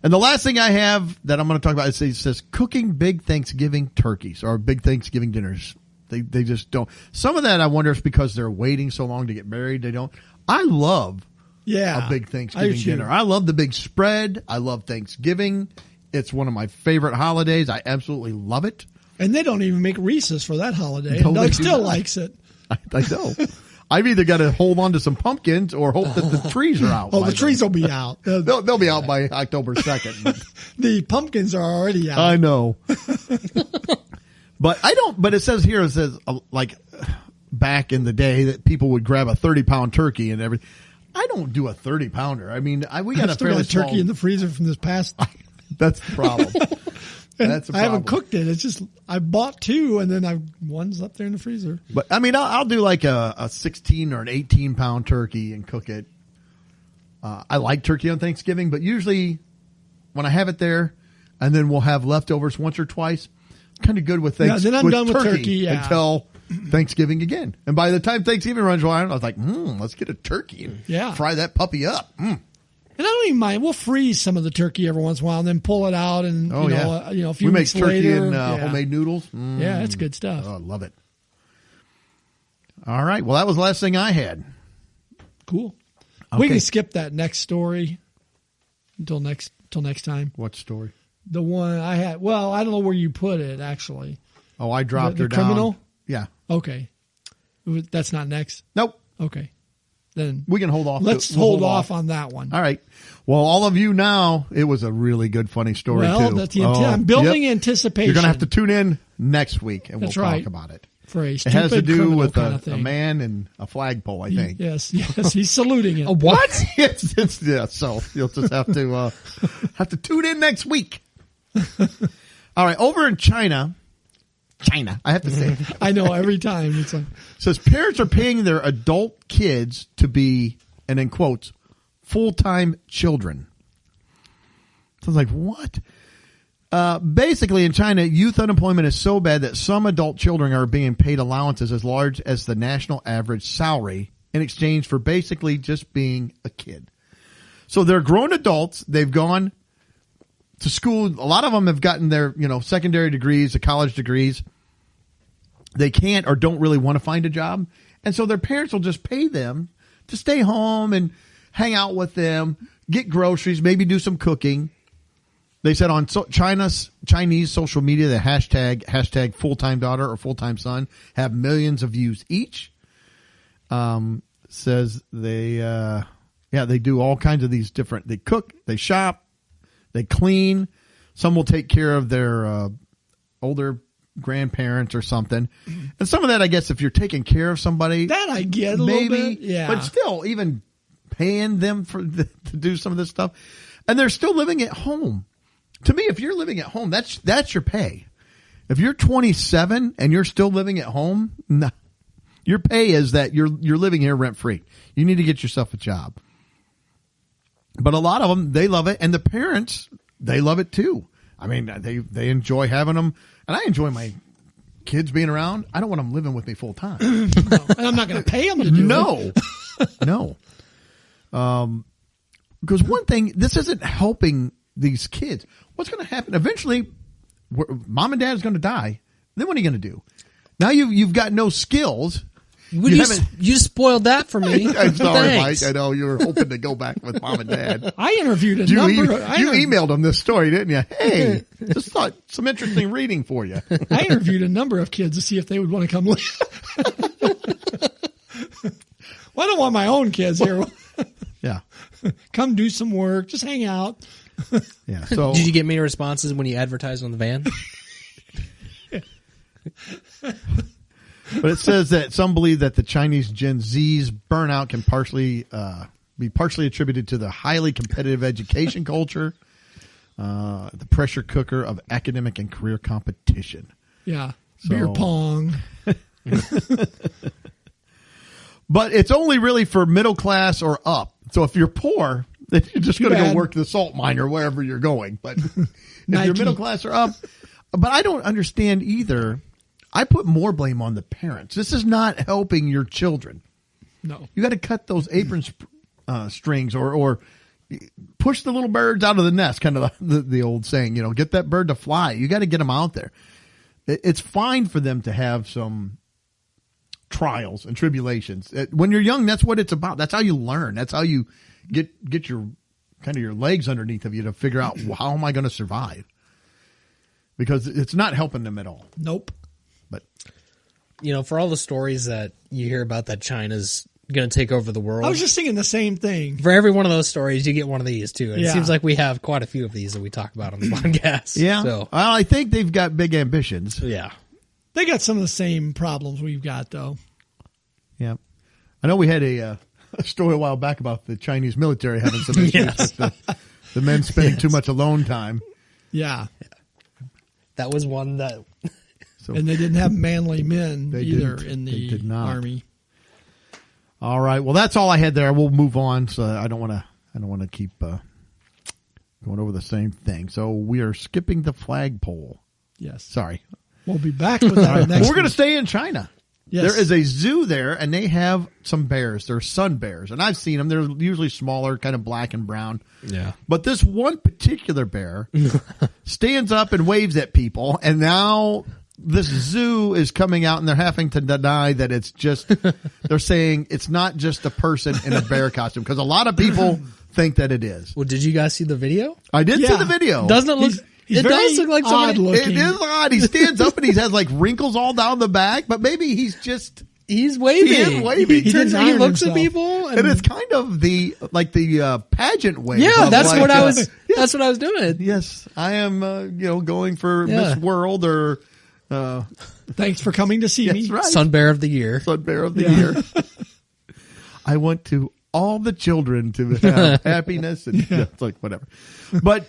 And the last thing I have that I'm going to talk about is it says cooking big Thanksgiving turkeys or big Thanksgiving dinners. They just don't. Some of that I wonder if it's because they're waiting so long to get married. They don't. I love Yeah. a big I Thanksgiving do too. dinner. I love the big spread. I love Thanksgiving. It's one of my favorite holidays. I absolutely love it. And they don't even make Reese's for that holiday. No, And they Doug do still not. likes it. I know. I've either got to hold on to some pumpkins or hope that the trees are out. Oh, by the trees then. will be out. They'll be out by October 2nd. The pumpkins are already out. I know. But it says here, like back in the day that people would grab a 30-pound turkey and everything. I don't do a 30-pounder. I mean, we got I've a still fairly got a turkey small, in the freezer from this past. That's the problem. That's the problem. I haven't cooked it. It's just I bought 2 and then one's up there in the freezer. But I mean, I'll do like a 16 or an 18-pound turkey and cook it. I like turkey on Thanksgiving, but usually when I have it there, and then we'll have leftovers once or twice. Kind of good with Thanksgiving. then I'm done with turkey, yeah. Until Thanksgiving again. And by the time Thanksgiving runs around, I was like, let's get a turkey and Yeah. fry that puppy up. And I don't even mind. We'll freeze some of the turkey every once in a while and then pull it out and Oh, a few we make weeks turkey later. and yeah. homemade noodles. Yeah, it's good stuff. Oh, I love it. All right. Well, that was the last thing I had. Cool. Okay. We can skip that next story until next time. What story? The one I had. Well, I don't know where you put it actually. Oh, I dropped The her down. criminal? Yeah. Okay, that's not next. Nope. Okay, then We can hold off. let's We'll hold off on that one. All right. Well, all of you now, it was a really good, funny story Well, too. that's the I'm building yep. anticipation. You're going to have to tune in next week, and That's we'll right. talk about it. for a It stupid has to do criminal with kind a of thing. man and a flagpole, I think. Yes, he's saluting it. A what? Yeah, so you'll just have to tune in next week. All right, over in China, I have to say it. I know every time it's like, Says parents are paying their adult kids to be, and in quotes, full-time children. So I was like, what? Basically, in China, youth unemployment is so bad that some adult children are being paid allowances as large as the national average salary in exchange for basically just being a kid. So they're grown adults. They've gone to school. A lot of them have gotten their, secondary degrees, the college degrees. They can't or don't really want to find a job. And so their parents will just pay them to stay home and hang out with them, get groceries, maybe do some cooking. They said on Chinese social media, the hashtag full-time daughter or full-time son have millions of views each. Says they do all kinds of these different, they cook, they shop, they clean. Some will take care of their older grandparents or something. And some of that, I guess, if you're taking care of somebody. that I get a Maybe, little bit. Yeah. but still, even paying them to do some of this stuff. And they're still living at home. To me, if you're living at home, that's your pay. If you're 27 and you're still living at home, nah, your pay is that you're living here rent free. You need to get yourself a job. But a lot of them, they love it, and the parents, they love it too. I mean, they enjoy having them, and I enjoy my kids being around. I don't want them living with me full time. No. And I'm not going to pay them to do it. No. Because one thing, this isn't helping these kids. What's going to happen? Eventually, mom and dad is going to die. Then what are you going to do? Now you've got no skills. You spoiled that for me. I'm sorry, Thanks. Mike. I know you were hoping to go back with mom and dad. I interviewed a You number. emailed them this story, didn't you? Hey, just thought some interesting reading for you. I interviewed a number of kids to see if they would want to come live. Well, I don't want my own kids here. Yeah. Come do some work. Just hang out. Yeah. So Did you get many responses when you advertised on the van? But it says that some believe that the Chinese Gen Z's burnout can be partially attributed to the highly competitive education culture, the pressure cooker of academic and career competition. Yeah. Beer pong. But it's only really for middle class or up. So if you're poor, then you're just going to go work the salt mine or wherever you're going. But if you're middle class or up, but I don't understand either. I put more blame on the parents. This is not helping your children. No. You got to cut those apron strings or push the little birds out of the nest, kind of the old saying, get that bird to fly. You got to get them out there. It's fine for them to have some trials and tribulations. When you're young, that's what it's about. That's how you learn. That's how you get your kind of your legs underneath of you to figure out, how am I going to survive? Because it's not helping them at all. Nope. But for all the stories that you hear about that China's going to take over the world. I was just thinking the same thing. For every one of those stories, you get one of these too. And Yeah. It seems like we have quite a few of these that we talk about on the podcast. yeah, So, well, I think they've got big ambitions. yeah. They got some of the same problems we've got, though. Yeah. I know we had a story a while back about the Chinese military having some issues Yes. with the men spending too much alone time. Yeah. That was one that So And they didn't have manly men They either didn't. in They the did not. Army. all right. Well, that's all I had there. We'll move on. So I don't want to keep going over the same thing. So we are skipping the flagpole. Yes. Sorry. We'll be back with that next We're going to week. stay in China. Yes. There is a zoo there, and they have some bears. They're sun bears, and I've seen them. They're usually smaller, kind of black and brown. Yeah. But this one particular bear stands up and waves at people, and now this zoo is coming out, and they're having to deny that it's just, they're saying it's not just a person in a bear costume, because a lot of people think that it is. Well, did you guys see the video? I did see Yeah. the video. Doesn't it look? He's It very does look like odd somebody. looking. It is odd. He stands up and he has like wrinkles all down the back, but maybe he's just, He's waving. He is waving. He turns He around, he didn't looks iron at people. and it's kind of the pageant wave. Yeah, of that's like, what I was. yes, That's what I was doing. yes, I am, going for Yeah. Miss World or, Thanks for coming to see me. that's right. Sun Bear of the Year. Sun Bear of the Yeah. Year. I want to all the children to have happiness and it's like whatever. But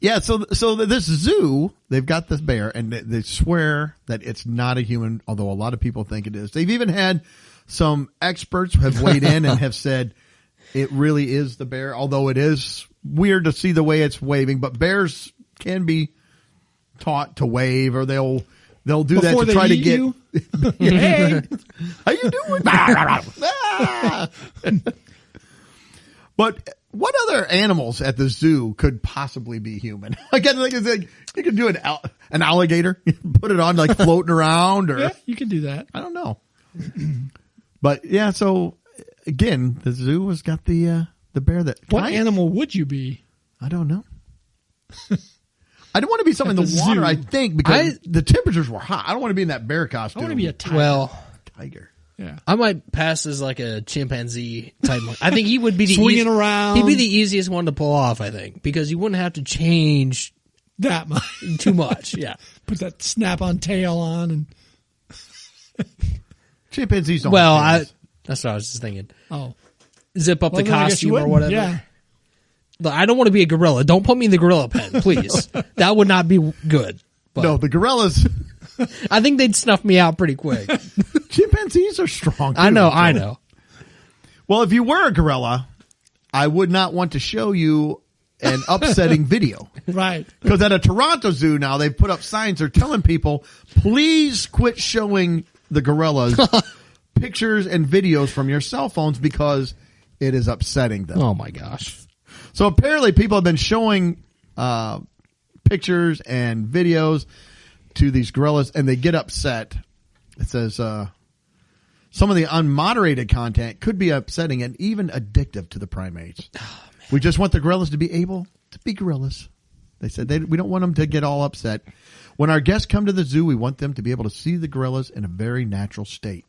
Yeah, so this zoo, they've got this bear, and they swear that it's not a human, although a lot of people think it is. They've even had some experts have weighed in and have said it really is the bear, although it is weird to see the way it's waving. But bears can be taught to wave, or they'll do Before that to try to eat get. you? Hey, how you doing? Ah. But what other animals at the zoo could possibly be human? Again, like you could do an alligator, put it on like floating around, or Yeah, you can do that. I don't know. But yeah, so again, the zoo has got the bear that. What animal would you be? I don't know. I don't want to be something in At the the water. zoo. I think because the temperatures were hot. I don't want to be in that bear I costume. want to be a tiger. Well, tiger. Yeah. I might pass as like a chimpanzee type. I think he would be the Swinging around. He'd be the easiest one to pull off. I think because you wouldn't have to change That much. too much. Yeah. Put that snap-on tail on and Chimpanzees don't. Well, have tails. that's what I was just thinking. Zip Zip up the costume or whatever. Yeah. Look, I don't want to be a gorilla. Don't put me in the gorilla pen, please. That would not be good. But No, the gorillas. I think they'd snuff me out pretty quick. Chimpanzees are strong. I too, know. so- I know. Well, if you were a gorilla, I would not want to show you an upsetting video. Right. Because at a Toronto zoo now, they've put up signs. They're telling people, please quit showing the gorillas pictures and videos from your cell phones because it is upsetting them. Oh my gosh. So apparently people have been showing pictures and videos to these gorillas, and they get upset. It says some of the unmoderated content could be upsetting and even addictive to the primates. Oh, We just want the gorillas to be able to be gorillas. They said we don't want them to get all upset. When our guests come to the zoo, we want them to be able to see the gorillas in a very natural state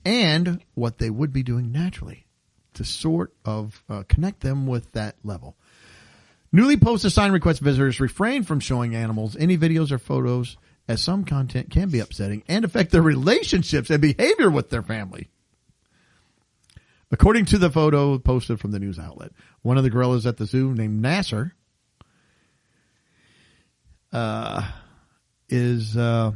and what they would be doing naturally to sort of connect them with that level. Newly posted sign request visitors refrain from showing animals any videos or photos, as some content can be upsetting and affect their relationships and behavior with their family. According to the photo posted from the news outlet, one of the gorillas at the zoo, named Nasser, is the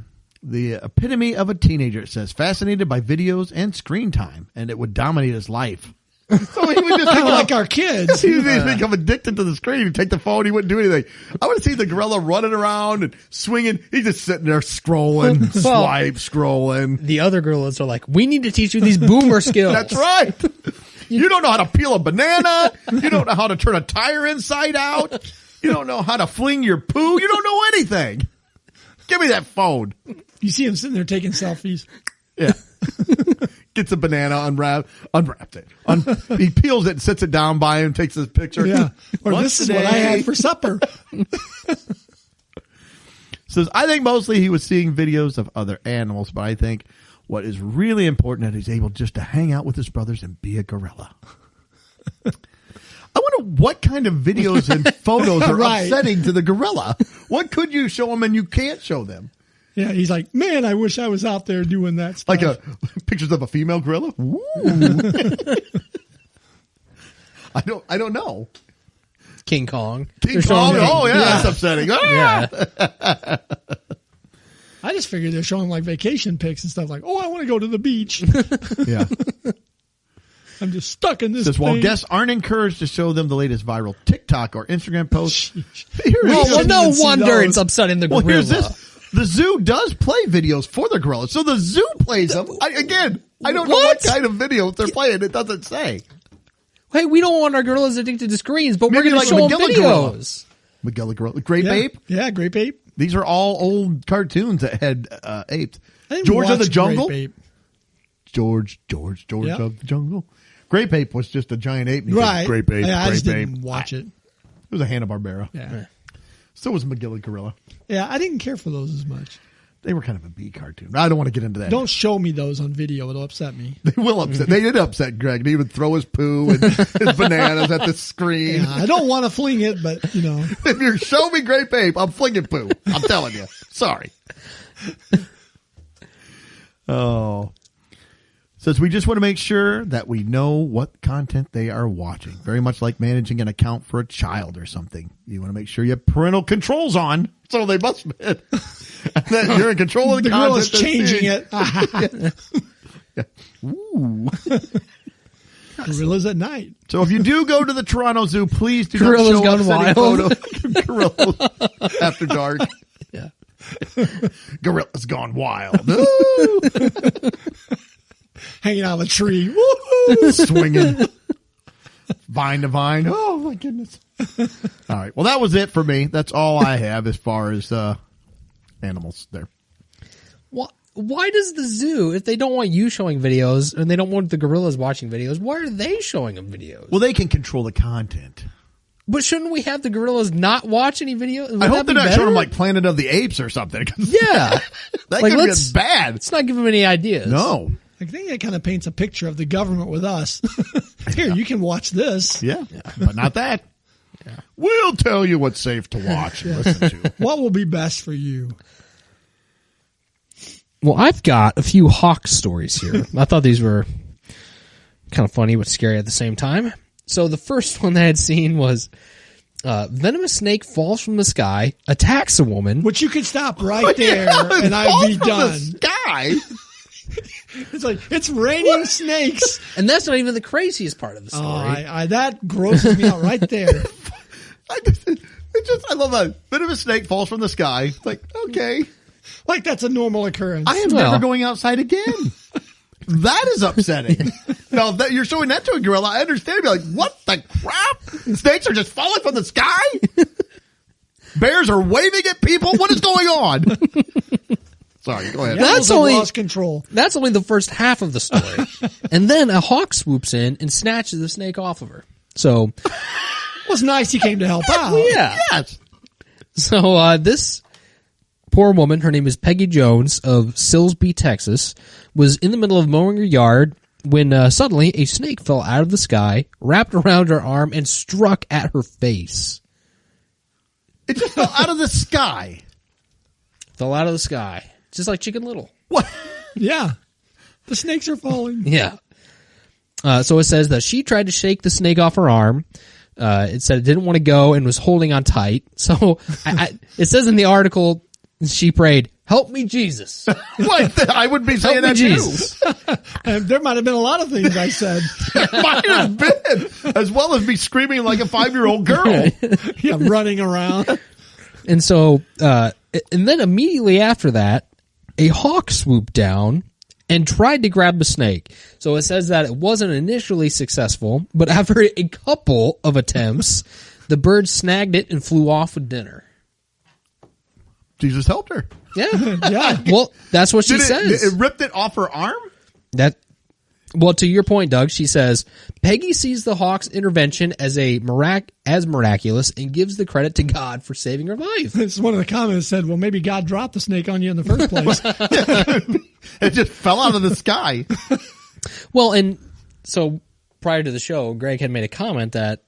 epitome of a teenager. It says, fascinated by videos and screen time, and it would dominate his life. So he would just Kind of like our kids. he would become addicted to the screen. He'd take the phone. He wouldn't do anything. I would see the gorilla running around and swinging. He's just sitting there scrolling, scrolling. The other gorillas are like, we need to teach you these boomer skills. That's right. You don't know how to peel a banana. You don't know how to turn a tire inside out. You don't know how to fling your poo. You don't know anything. Give me that phone. You see him sitting there taking selfies. Yeah. Gets a banana, unwrapped it. He peels it and sits it down by him, takes his picture. Yeah. Or Once this is a what I day. had for supper. Says, I think mostly he was seeing videos of other animals, but I think what is really important that he's able just to hang out with his brothers and be a gorilla. I wonder what kind of videos and photos are Right. upsetting to the gorilla. What could you show them and you can't show them? Yeah, he's like, man, I wish I was out there doing that stuff. Like pictures of a female gorilla? Ooh. I don't know. King Kong. King They're showing Kong? King- Oh, yeah, that's upsetting. Ah! Yeah. I just figured they're showing like vacation pics and stuff like, oh, I want to go to the beach. Yeah. I'm just stuck in this Says, while thing. guests aren't encouraged to show them the latest viral TikTok or Instagram posts. Well, no even see wonder those. it's upsetting the Well, gorilla. here's this. The zoo does play videos for the gorillas. So the zoo plays them. I don't know what What? kind of videos they're playing. It doesn't say. Hey, we don't want our gorillas addicted to screens, but Maybe we're going like to show them Magilla gorilla. videos. Magilla gorilla. Grape yeah. ape. Yeah, grape ape. These are all old cartoons that had apes. I didn't George of the watch Jungle. Grape ape. George Yep. of the Jungle. Grape ape was just a giant ape. And he said, Right. Grape ape. Yeah, I just grape ape. didn't watch it. It was a Hanna-Barbera. Yeah. So was Magilla gorilla. Yeah, I didn't care for those as much. They were kind of a B cartoon. I don't want to get into that. Don't show me those on video. It'll upset me. They will upset. They did upset Greg. He would throw his poo and his bananas at the screen. Yeah, I don't want to fling it, but, you know. If you show me grape ape, I'm flinging poo. I'm telling you. Sorry. Oh. Says we just want to make sure that we know what content they are watching. Very much like managing an account for a child or something. You want to make sure you have parental controls on, so they must admit that you're in control of the content. Gorilla's changing it. Ooh. Gorillas at night. So if you do go to the Toronto Zoo, please do Gorillas not show Gone us any Wild. photo of gorillas after dark. Yeah. Gorillas gone wild. Ooh. Hanging out of a tree. Woo-hoo! Swinging vine to vine. Oh my goodness. All right. Well, that was it for me. That's all I have as far as animals there. Why does the zoo, if they don't want you showing videos and they don't want the gorillas watching videos, why are they showing them videos? Well, they can control the content. But shouldn't we have the gorillas not watch any videos? Would I hope that they're be not better? showing them like Planet of the Apes or something. Yeah. That Like, could be let's- bad. Let's not give them any ideas. No. I think that kind of paints a picture of the government with us. Here, you can watch this. Yeah. But not that. We'll tell you what's safe to watch and listen to. What will be best for you? Well, I've got a few hawk stories here. I thought these were kind of funny but scary at the same time. So the first one that I had seen was venomous snake falls from the sky, attacks a woman. Which you could stop right there, Yeah, and I'd be fall from done. the sky. It's like, it's raining snakes. And that's not even the craziest part of the Oh, story. that grosses me out right there. I love that. Venomous snake falls from the sky. It's like, okay. Like that's a normal occurrence. I am Well. never going outside again. That is upsetting. Now that you're showing that to a gorilla, I understand. Be like, what the crap? Snakes are just falling from the sky? Bears are waving at people? What is going on? Sorry, go ahead. That's Animals have only- lost control. That's only the first half of the story. And then a hawk swoops in and snatches the snake off of her. So, It was nice he came to help out. yeah. Yes. So this poor woman, her name is Peggy Jones of Silsbee, Texas, was in the middle of mowing her yard when suddenly a snake fell out of the sky, wrapped around her arm, and struck at her face. It just fell out of the sky. Fell out of the sky. Just like Chicken Little. What? Yeah. The snakes are falling. Yeah. So it says that she tried to shake the snake off her arm. It said it didn't want to go and was holding on tight. So it says in the article, she prayed, "Help me, Jesus." What? I would be saying Help me, that Jesus. And there might have been a lot of things I said. too. Might have been. As well as me screaming like a 5-year-old girl. Yeah, running around. And so, and then immediately after that, a hawk swooped down and tried to grab the snake. So it says that it wasn't initially successful, but after a couple of attempts, the bird snagged it and flew off with dinner. Jesus helped her. Yeah. Yeah. Well, that's what she Did says. it ripped it off her arm? Well, to your point, Doug, she says, Peggy sees the hawk's intervention as miraculous and gives the credit to God for saving her life. This is one of the comments said, well, maybe God dropped the snake on you in the first place. It just fell out of the sky. Well, and so prior to the show, Greg had made a comment that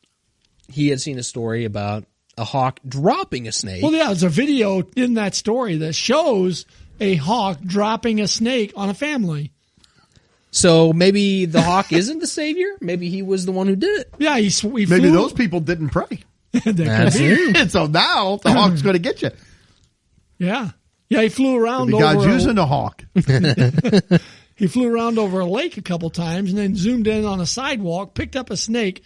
he had seen a story about a hawk dropping a snake. Well, yeah, there's a video in that story that shows a hawk dropping a snake on a family. So maybe the hawk isn't the savior? Maybe he was the one who did it. Yeah, he Maybe flew. those people didn't pray. That could That's be. it. And so now the hawk's going to get you. Yeah. Yeah, he flew around Maybe God's over using a hawk. he flew around over a lake a couple times and then zoomed in on a sidewalk, picked up a snake,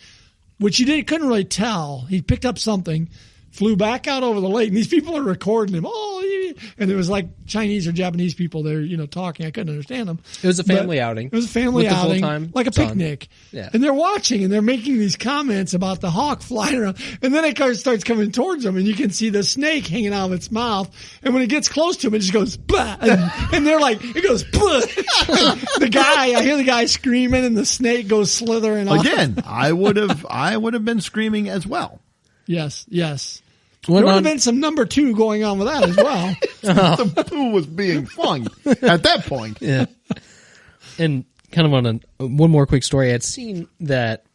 which he couldn't really tell. He picked up something, flew back out over the lake, and these people are recording him. And it was like Chinese or Japanese people there, talking. I couldn't understand them. It was a family But outing. It was a family with the outing, full-time like a son. picnic. Yeah. And they're watching and they're making these comments about the hawk flying around. And then it starts coming towards them, and you can see the snake hanging out of its mouth. And when it gets close to him, it just goes, blah. And they're like, it goes, blah. I hear the guy screaming, and the snake goes slithering off. Again, I would have been screaming as well. Yes, yes. Went There would have on- been some number 2 going on with that as well. The poo was being flung at that point. Yeah. And kind of on one more quick story, I had seen that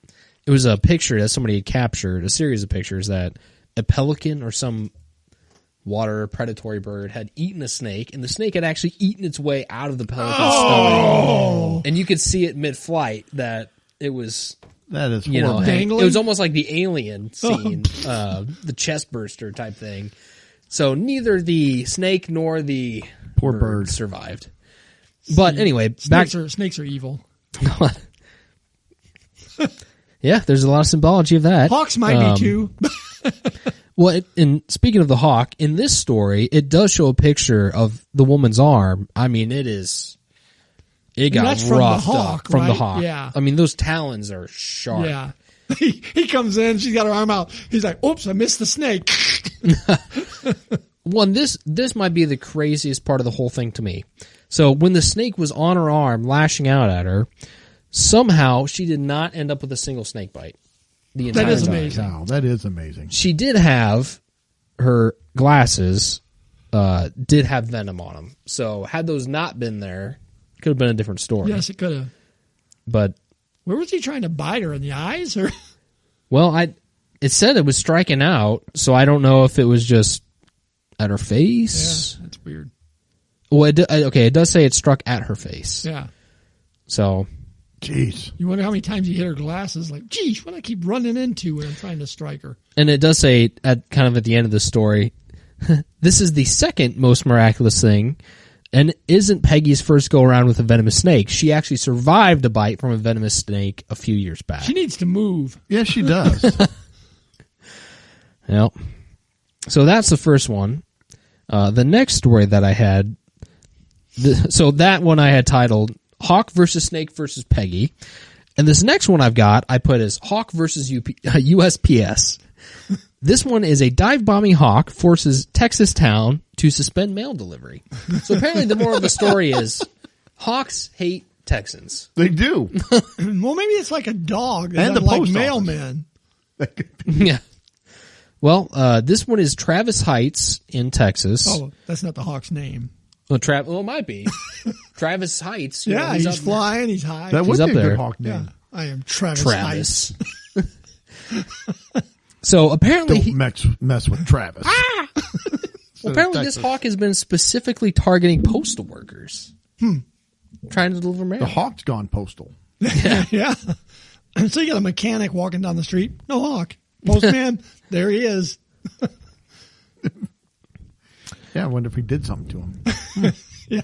it was a picture that somebody had captured, a series of pictures that a pelican or some water predatory bird had eaten a snake, and the snake had actually eaten its way out of the pelican's stomach. And you could see it mid-flight that it was, That is you know, horrible. Dangling? it was almost like the Alien scene, the chest burster type thing. So neither the snake nor the Poor bird. survived. But anyway, back. Snakes are evil. Yeah, there's a lot of symbology of that. Hawks might be too. Well, and speaking of the hawk, in this story, it does show a picture of the woman's arm. I mean, it got that's from the roughed hawk, up from the right? hawk. Yeah. I mean, those talons are sharp. Yeah. He comes in, she's got her arm out. He's like, oops, I missed the snake. One, this might be the craziest part of the whole thing to me. So when the snake was on her arm, lashing out at her, somehow she did not end up with a single snake bite. The entire That is time. amazing. Wow, that is amazing. She did have her glasses, did have venom on them. So had those not been there, could have been a different story. Yes, it could have. But Where was he trying to bite her, in the eyes? Or well, it said it was striking out, so I don't know if it was just at her face. Yeah, that's weird. Well, it does say it struck at her face. Yeah. So Jeez. You wonder how many times you hit her glasses. Like, geez, what do I keep running into when I'm trying to strike her? and it does say at the end of the story, this is the second most miraculous thing, and isn't Peggy's first go around with a venomous snake. She actually survived a bite from a venomous snake a few years back. She needs to move. Yes, she does. Yep. So that's the first one. The next story that I had, so that one I had titled Hawk versus Snake versus Peggy. And this next one I've got, I put as Hawk versus USPS. This one is a dive-bombing hawk forces Texas town to suspend mail delivery. So apparently the moral of the story is hawks hate Texans. They do. Well, maybe it's like a dog. That And the doesn't like post mailmen. Yeah. Well, this one is Travis Heights in Texas. Oh, that's not the hawk's name. Well, it might be. Travis Heights. you know, Yeah, he's up- flying. He's high. That would He's be up a there. good hawk yeah, name. I am Travis. Heights. Travis. So apparently, Don't mess with Travis. apparently this hawk has been specifically targeting postal workers, trying to deliver mail. The hawk's gone postal. Yeah. So you got a mechanic walking down the street. No hawk. Postman, there he is. Yeah, I wonder if he did something to him. Yeah.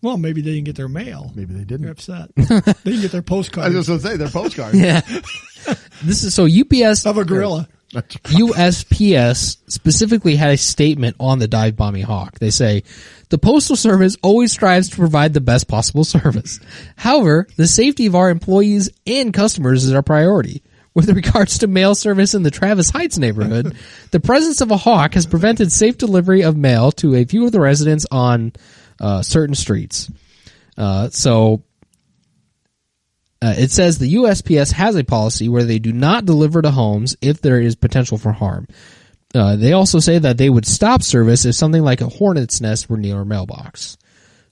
Well, maybe they didn't get their mail. Maybe they They're didn't. upset. They didn't get their I postcard was going to say, they're postcards. Yeah. This is so UPS of a gorilla. USPS specifically had a statement on the dive bombing hawk. They say, the Postal Service always strives to provide the best possible service. However, the safety of our employees and customers is our priority. With regards to mail service in the Travis Heights neighborhood, the presence of a hawk has prevented safe delivery of mail to a few of the residents on certain streets. It says the USPS has a policy where they do not deliver to homes if there is potential for harm. They also say that they would stop service if something like a hornet's nest were near a mailbox.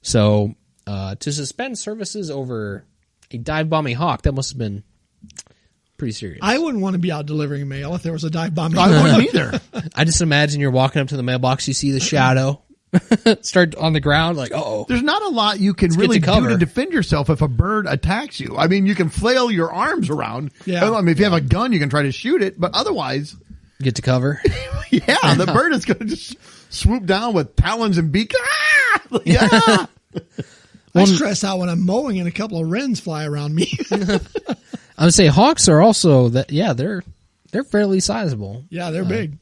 So, to suspend services over a dive-bombing hawk, that must have been pretty serious. I wouldn't want to be out delivering mail if there was a dive bombing. I wouldn't either. I just imagine you're walking up to the mailbox, you see the shadow start on the ground, like, uh-oh. There's not a lot you can get really to do cover. to defend yourself if a bird attacks you. I mean, you can flail your arms around. Yeah. I mean, if you have a gun, you can try to shoot it, but otherwise, Get to cover. yeah, the bird is going to just swoop down with talons and beak. Ah! Yeah. I stress out when I'm mowing and a couple of wrens fly around me. I would say hawks are also that. Yeah, they're fairly sizable, Yeah, they're big.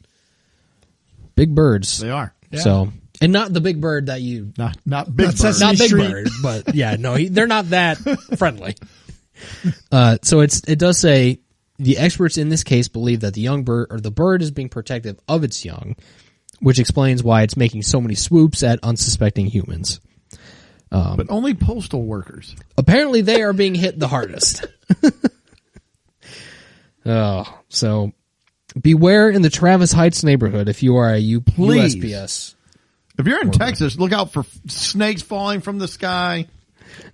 big birds. They are. Yeah. So, and not the big bird that you. Not big Not bird. Sesame Not big Street. bird, but yeah, no, they're not that friendly. So it does say the experts in this case believe that the young bird or the bird is being protective of its young, which explains why it's making so many swoops at unsuspecting humans. But only postal workers. Apparently, they are being hit the hardest. Oh, so beware in the Travis Heights neighborhood if you are a Please. USPS If you're in Texas, look out for snakes falling from the sky.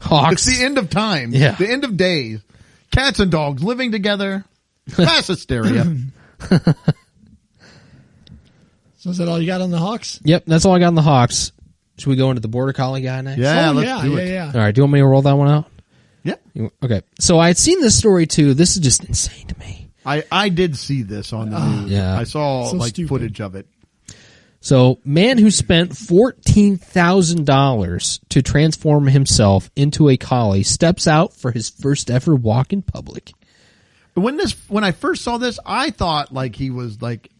hawks. It's the end of time. Yeah. The end of days. Cats and dogs living together. Mass hysteria. So is that all you got on the Hawks? Yep, that's all I got on the Hawks. Should we go into the Border Collie guy next? Yeah, Oh, let's do it. yeah. All right, do you want me to roll that one out? Yep. Okay. So I had seen this story too. This is just insane to me. I did see this on the news. Yeah. I saw So like stupid. footage of it. So, man who spent $14,000 to transform himself into a collie steps out for his first ever walk in public. When I first saw this, I thought like he was like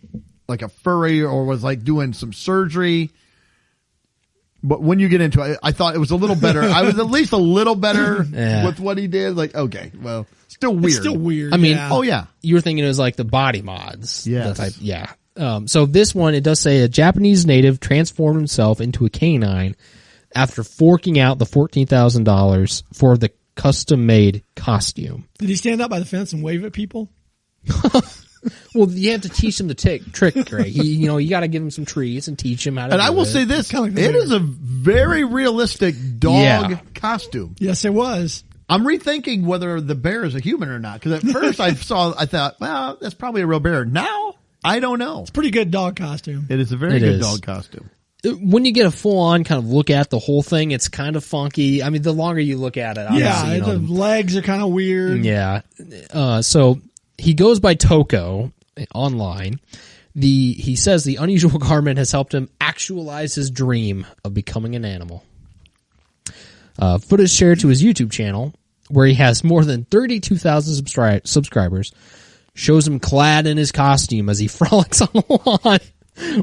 a furry or was like doing some surgery. But when you get into it, I thought it was a little better. I was at least a little better Yeah. with what he did. Like, okay, well, still weird. It's still weird. I mean, yeah. Oh yeah. You were thinking it was like the body mods. Yes. The type, yeah. So this one, it does say a Japanese native transformed himself into a canine after forking out the $14,000 for the custom-made costume. Did he stand up by the fence and wave at people? Well, you have to teach him the trick, Greg. You got to give him some trees and teach him how to And do I will it. say this: Kinda like the it bear. is a very realistic dog Yeah. costume. Yes, it was. I'm rethinking whether the bear is a human or not. Because at first I thought, well, that's probably a real bear. Now I don't know. Pretty good dog costume. It is a very It good is. dog costume. When you get a full-on kind of look at the whole thing, it's kind of funky. I mean, the longer you look at it, Yeah, obviously, the legs are kind of weird. Yeah. So he goes by Toko online. He says the unusual garment has helped him actualize his dream of becoming an animal. Footage shared to his YouTube channel, where he has more than 32,000 subscribers, shows him clad in his costume as he frolics on the lawn,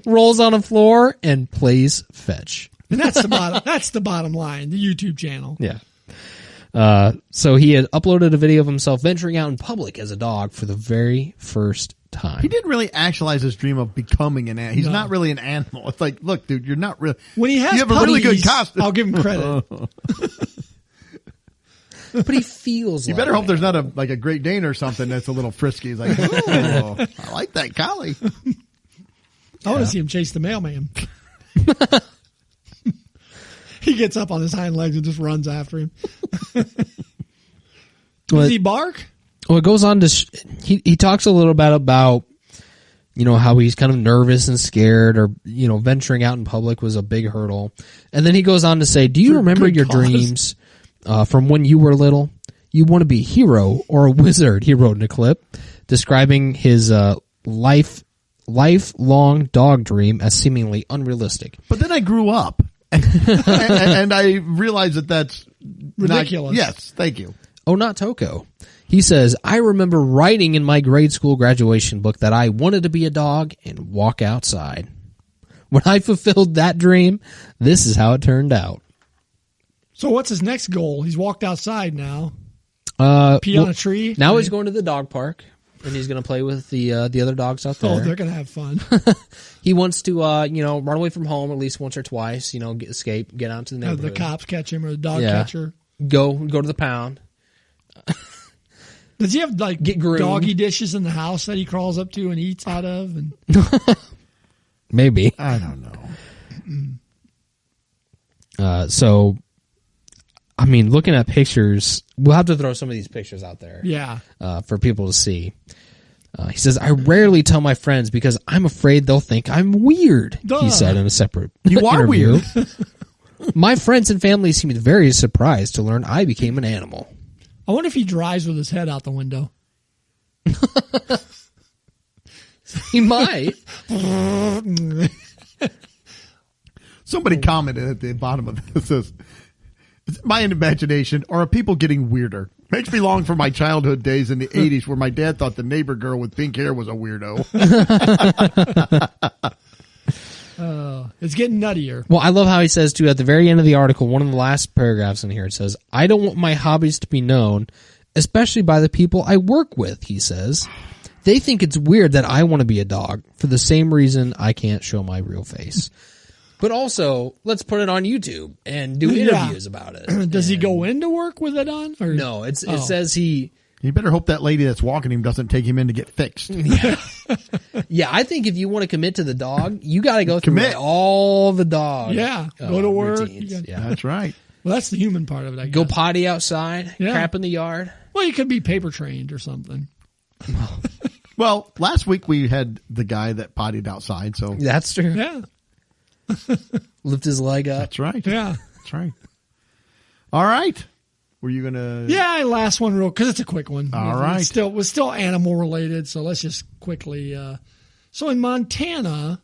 rolls on the floor, and plays fetch. And that's the bottom. That's the bottom line. The YouTube channel. Yeah. So he had uploaded a video of himself venturing out in public as a dog for the very first time. He didn't really actualize his dream of becoming an animal. He's No. not really an animal. It's like, look, dude, you're not really. When he has you have a really good puppies, costume. I'll give him credit. But he feels You like better hope it. there's not a Great Dane or something that's a little frisky. He's like, oh, I like that collie. I want to see him chase the mailman. He gets up on his hind legs and just runs after him. Does he bark? Well, it goes on to he talks a little bit about how he's kind of nervous and scared, or venturing out in public was a big hurdle, and then he goes on to say, "Do you For remember good your cause. dreams from when you were little? You want to be a hero or a wizard?" He wrote in a clip describing his lifelong dog dream as seemingly unrealistic. But then I grew up, and I realized that that's Ridiculous. Yes, thank you. Oh, not Toko. He says, "I remember writing in my grade school graduation book that I wanted to be a dog and walk outside. When I fulfilled that dream, this is how it turned out." So what's his next goal? He's walked outside now. Pee Well, on a tree. now he's going to the dog park, and he's going to play with the other dogs out there. Oh, they're gonna have fun. He wants to, run away from home at least once or twice. Escape, get out to the Have the neighborhood. cops catch him or the dog Yeah. catcher. Go to the pound. Does he have like Get groomed. doggy dishes in the house that he crawls up to and eats out of? And Maybe. I don't know. So, I mean, looking at pictures, we'll have to throw some of these pictures out there. yeah, For people to see. He says, "I rarely tell my friends because I'm afraid they'll think I'm weird," Duh. he said in a separate You are interview. weird. My friends and family seemed very surprised to learn I became an animal. I wonder if he drives with his head out the window. He might. Somebody commented at the bottom of this says, "Is it my imagination, or are people getting weirder? Makes me long for my childhood days in the 80s where my dad thought the neighbor girl with pink hair was a weirdo." It's getting nuttier. Well, I love how he says, too, at the very end of the article, one of the last paragraphs in here, it says, "I don't want my hobbies to be known, especially by the people I work with," he says. "They think it's weird that I want to be a dog for the same reason I can't show my real face." But also, let's put it on YouTube and do Yeah. interviews about it. Does he go into work with it on? Or? No, it Oh. says he... You better hope that lady that's walking him doesn't take him in to get fixed. Yeah, I think if you want to commit to the dog, you got to go through Commit. all the dog. Yeah, go to work. routines. You got- Yeah. That's right. Well, that's the human part of it. I guess. Go potty outside, Yeah. crap in the yard. Well, you could be paper trained or something. Well, last week we had the guy that pottied outside, so That's true. Yeah. Lift his leg up. that's right. Yeah. That's right. All right. Were you gonna? Yeah, last one real because it's a quick one. All right. It was still animal related, so let's just quickly. So in Montana,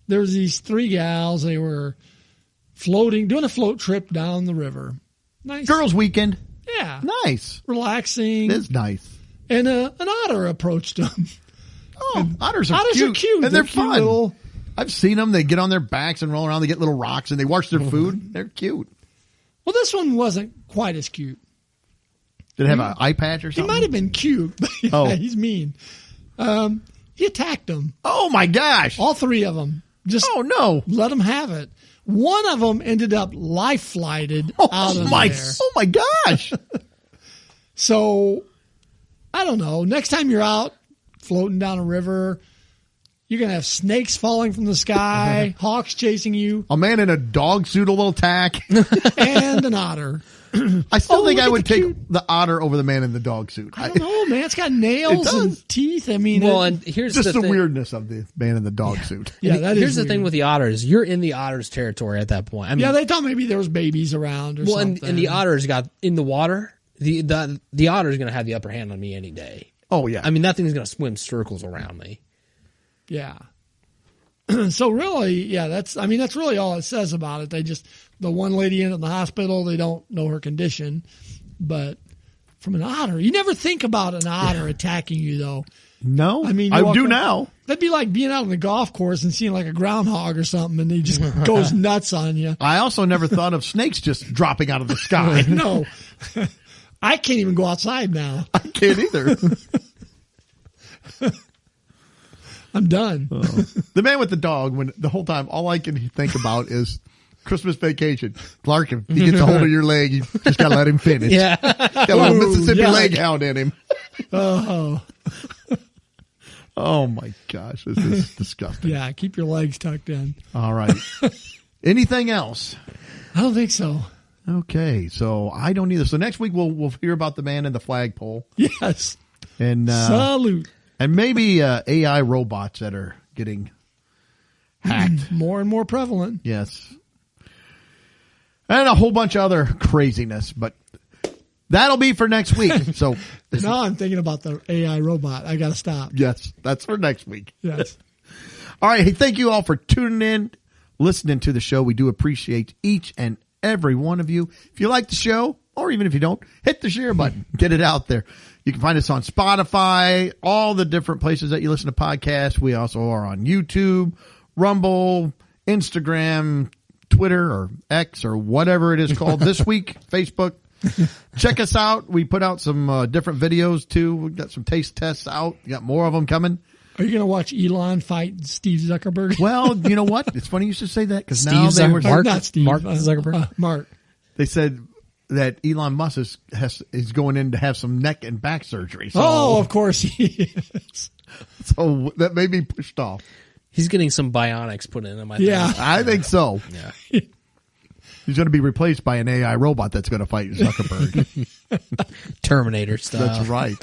there's these 3 gals. They were doing a float trip down the river. Nice. Girls' weekend. Yeah. Nice. Relaxing. It is nice. And an otter approached them. Oh, otters are Otters cute. are cute. And they're cute fun. little- I've seen them. They get on their backs and roll around. They get little rocks and they wash their food. They're cute. Well, this one wasn't quite as cute. Did it have an eye patch or He something? might have been cute, but yeah, Oh. he's mean. He attacked them. Oh my gosh. All 3 of them. Just Oh no. let them have it. One of them ended up life flighted out of there. Oh my gosh. So, I don't know. Next time you're out floating down a river, you're going to have snakes falling from the sky, hawks chasing you, A man in a dog suit will attack. and an otter. I still Oh, think look I at would the take cute- the otter over the man in the dog suit. I don't know, man. It's got nails It does. and teeth. I mean, Well, and here's Just the thing. weirdness of the man in the dog suit. yeah, that Here's is the weird. thing with the otters. You're in the otter's territory at that point. I mean, Yeah, they thought maybe there was babies around or well, something. and the otters got in the water. The otter's going to have the upper hand on me any day. Oh yeah. I mean, that thing's going to swim circles around me. Yeah. So really, yeah, that's really all it says about it. The one lady in the hospital, they don't know her condition, but from an otter, you never think about an otter attacking you though. no. I mean, you I walk do up- now. That'd be like being out on the golf course and seeing like a groundhog or something and he just goes nuts on you. I also never thought of snakes just dropping out of the sky. No. I can't even go outside now. I can't either. I'm done. The man with the dog, when the whole time, all I can think about is Christmas Vacation. Clark, if he gets a hold of your leg, you just gotta let him finish. Yeah. Got a little Ooh, Mississippi yuck. leg hound in him. Oh, Oh my gosh, this is disgusting. yeah. Keep your legs tucked in. All right. Anything else? I don't think so. Okay, so I don't either. So next week we'll hear about the man in the flagpole Yes. and Salute. and maybe AI robots that are getting hacked. More and more prevalent. Yes. And a whole bunch of other craziness, but that'll be for next week. So, Now I'm thinking about the AI robot. I got to stop. yes, that's for next week. Yes. All right. Hey, thank you all for tuning in, listening to the show. We do appreciate each and every one of you. If you like the show, or even if you don't, hit the share button. Get it out there. You can find us on Spotify, all the different places that you listen to podcasts. We also are on YouTube, Rumble, Instagram, Twitter, or X, or whatever it is called this week, Facebook. Check us out. We put out some different videos too. We've got some taste tests out. We got more of them coming. Are you going to watch Elon fight Steve Zuckerberg? Well, you know what? It's funny you should say that because Steve now they were Zuckerberg. Not Steve. Mark Zuckerberg? Mark. they said that Elon Musk is going in to have some neck and back surgery. So, Oh, of course he is. so that may be pushed off. He's getting some bionics put in him. I think. Yeah. I think so. Yeah. He's going to be replaced by an AI robot that's going to fight Zuckerberg. Terminator stuff. That's right.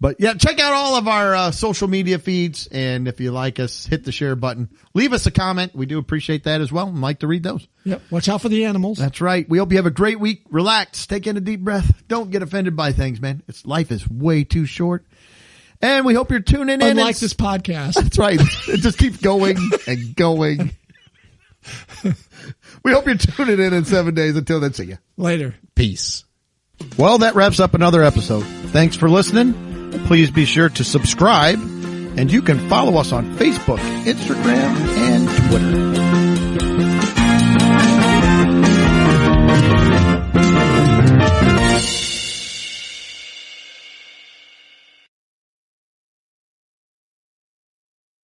But yeah, check out all of our social media feeds. And if you like us, hit the share button. Leave us a comment. We do appreciate that as well. And like to read those. Yep. Watch out for the animals. That's right. We hope you have a great week. Relax. Take in a deep breath. Don't get offended by things, man. Life is way too short. And we hope you're tuning in. Unlike this podcast. That's right. It just keeps going and going. We hope you're tuning in 7 days. Until then, see ya. Later. Peace. Well, that wraps up another episode. Thanks for listening. Please be sure to subscribe, and you can follow us on Facebook, Instagram, and Twitter.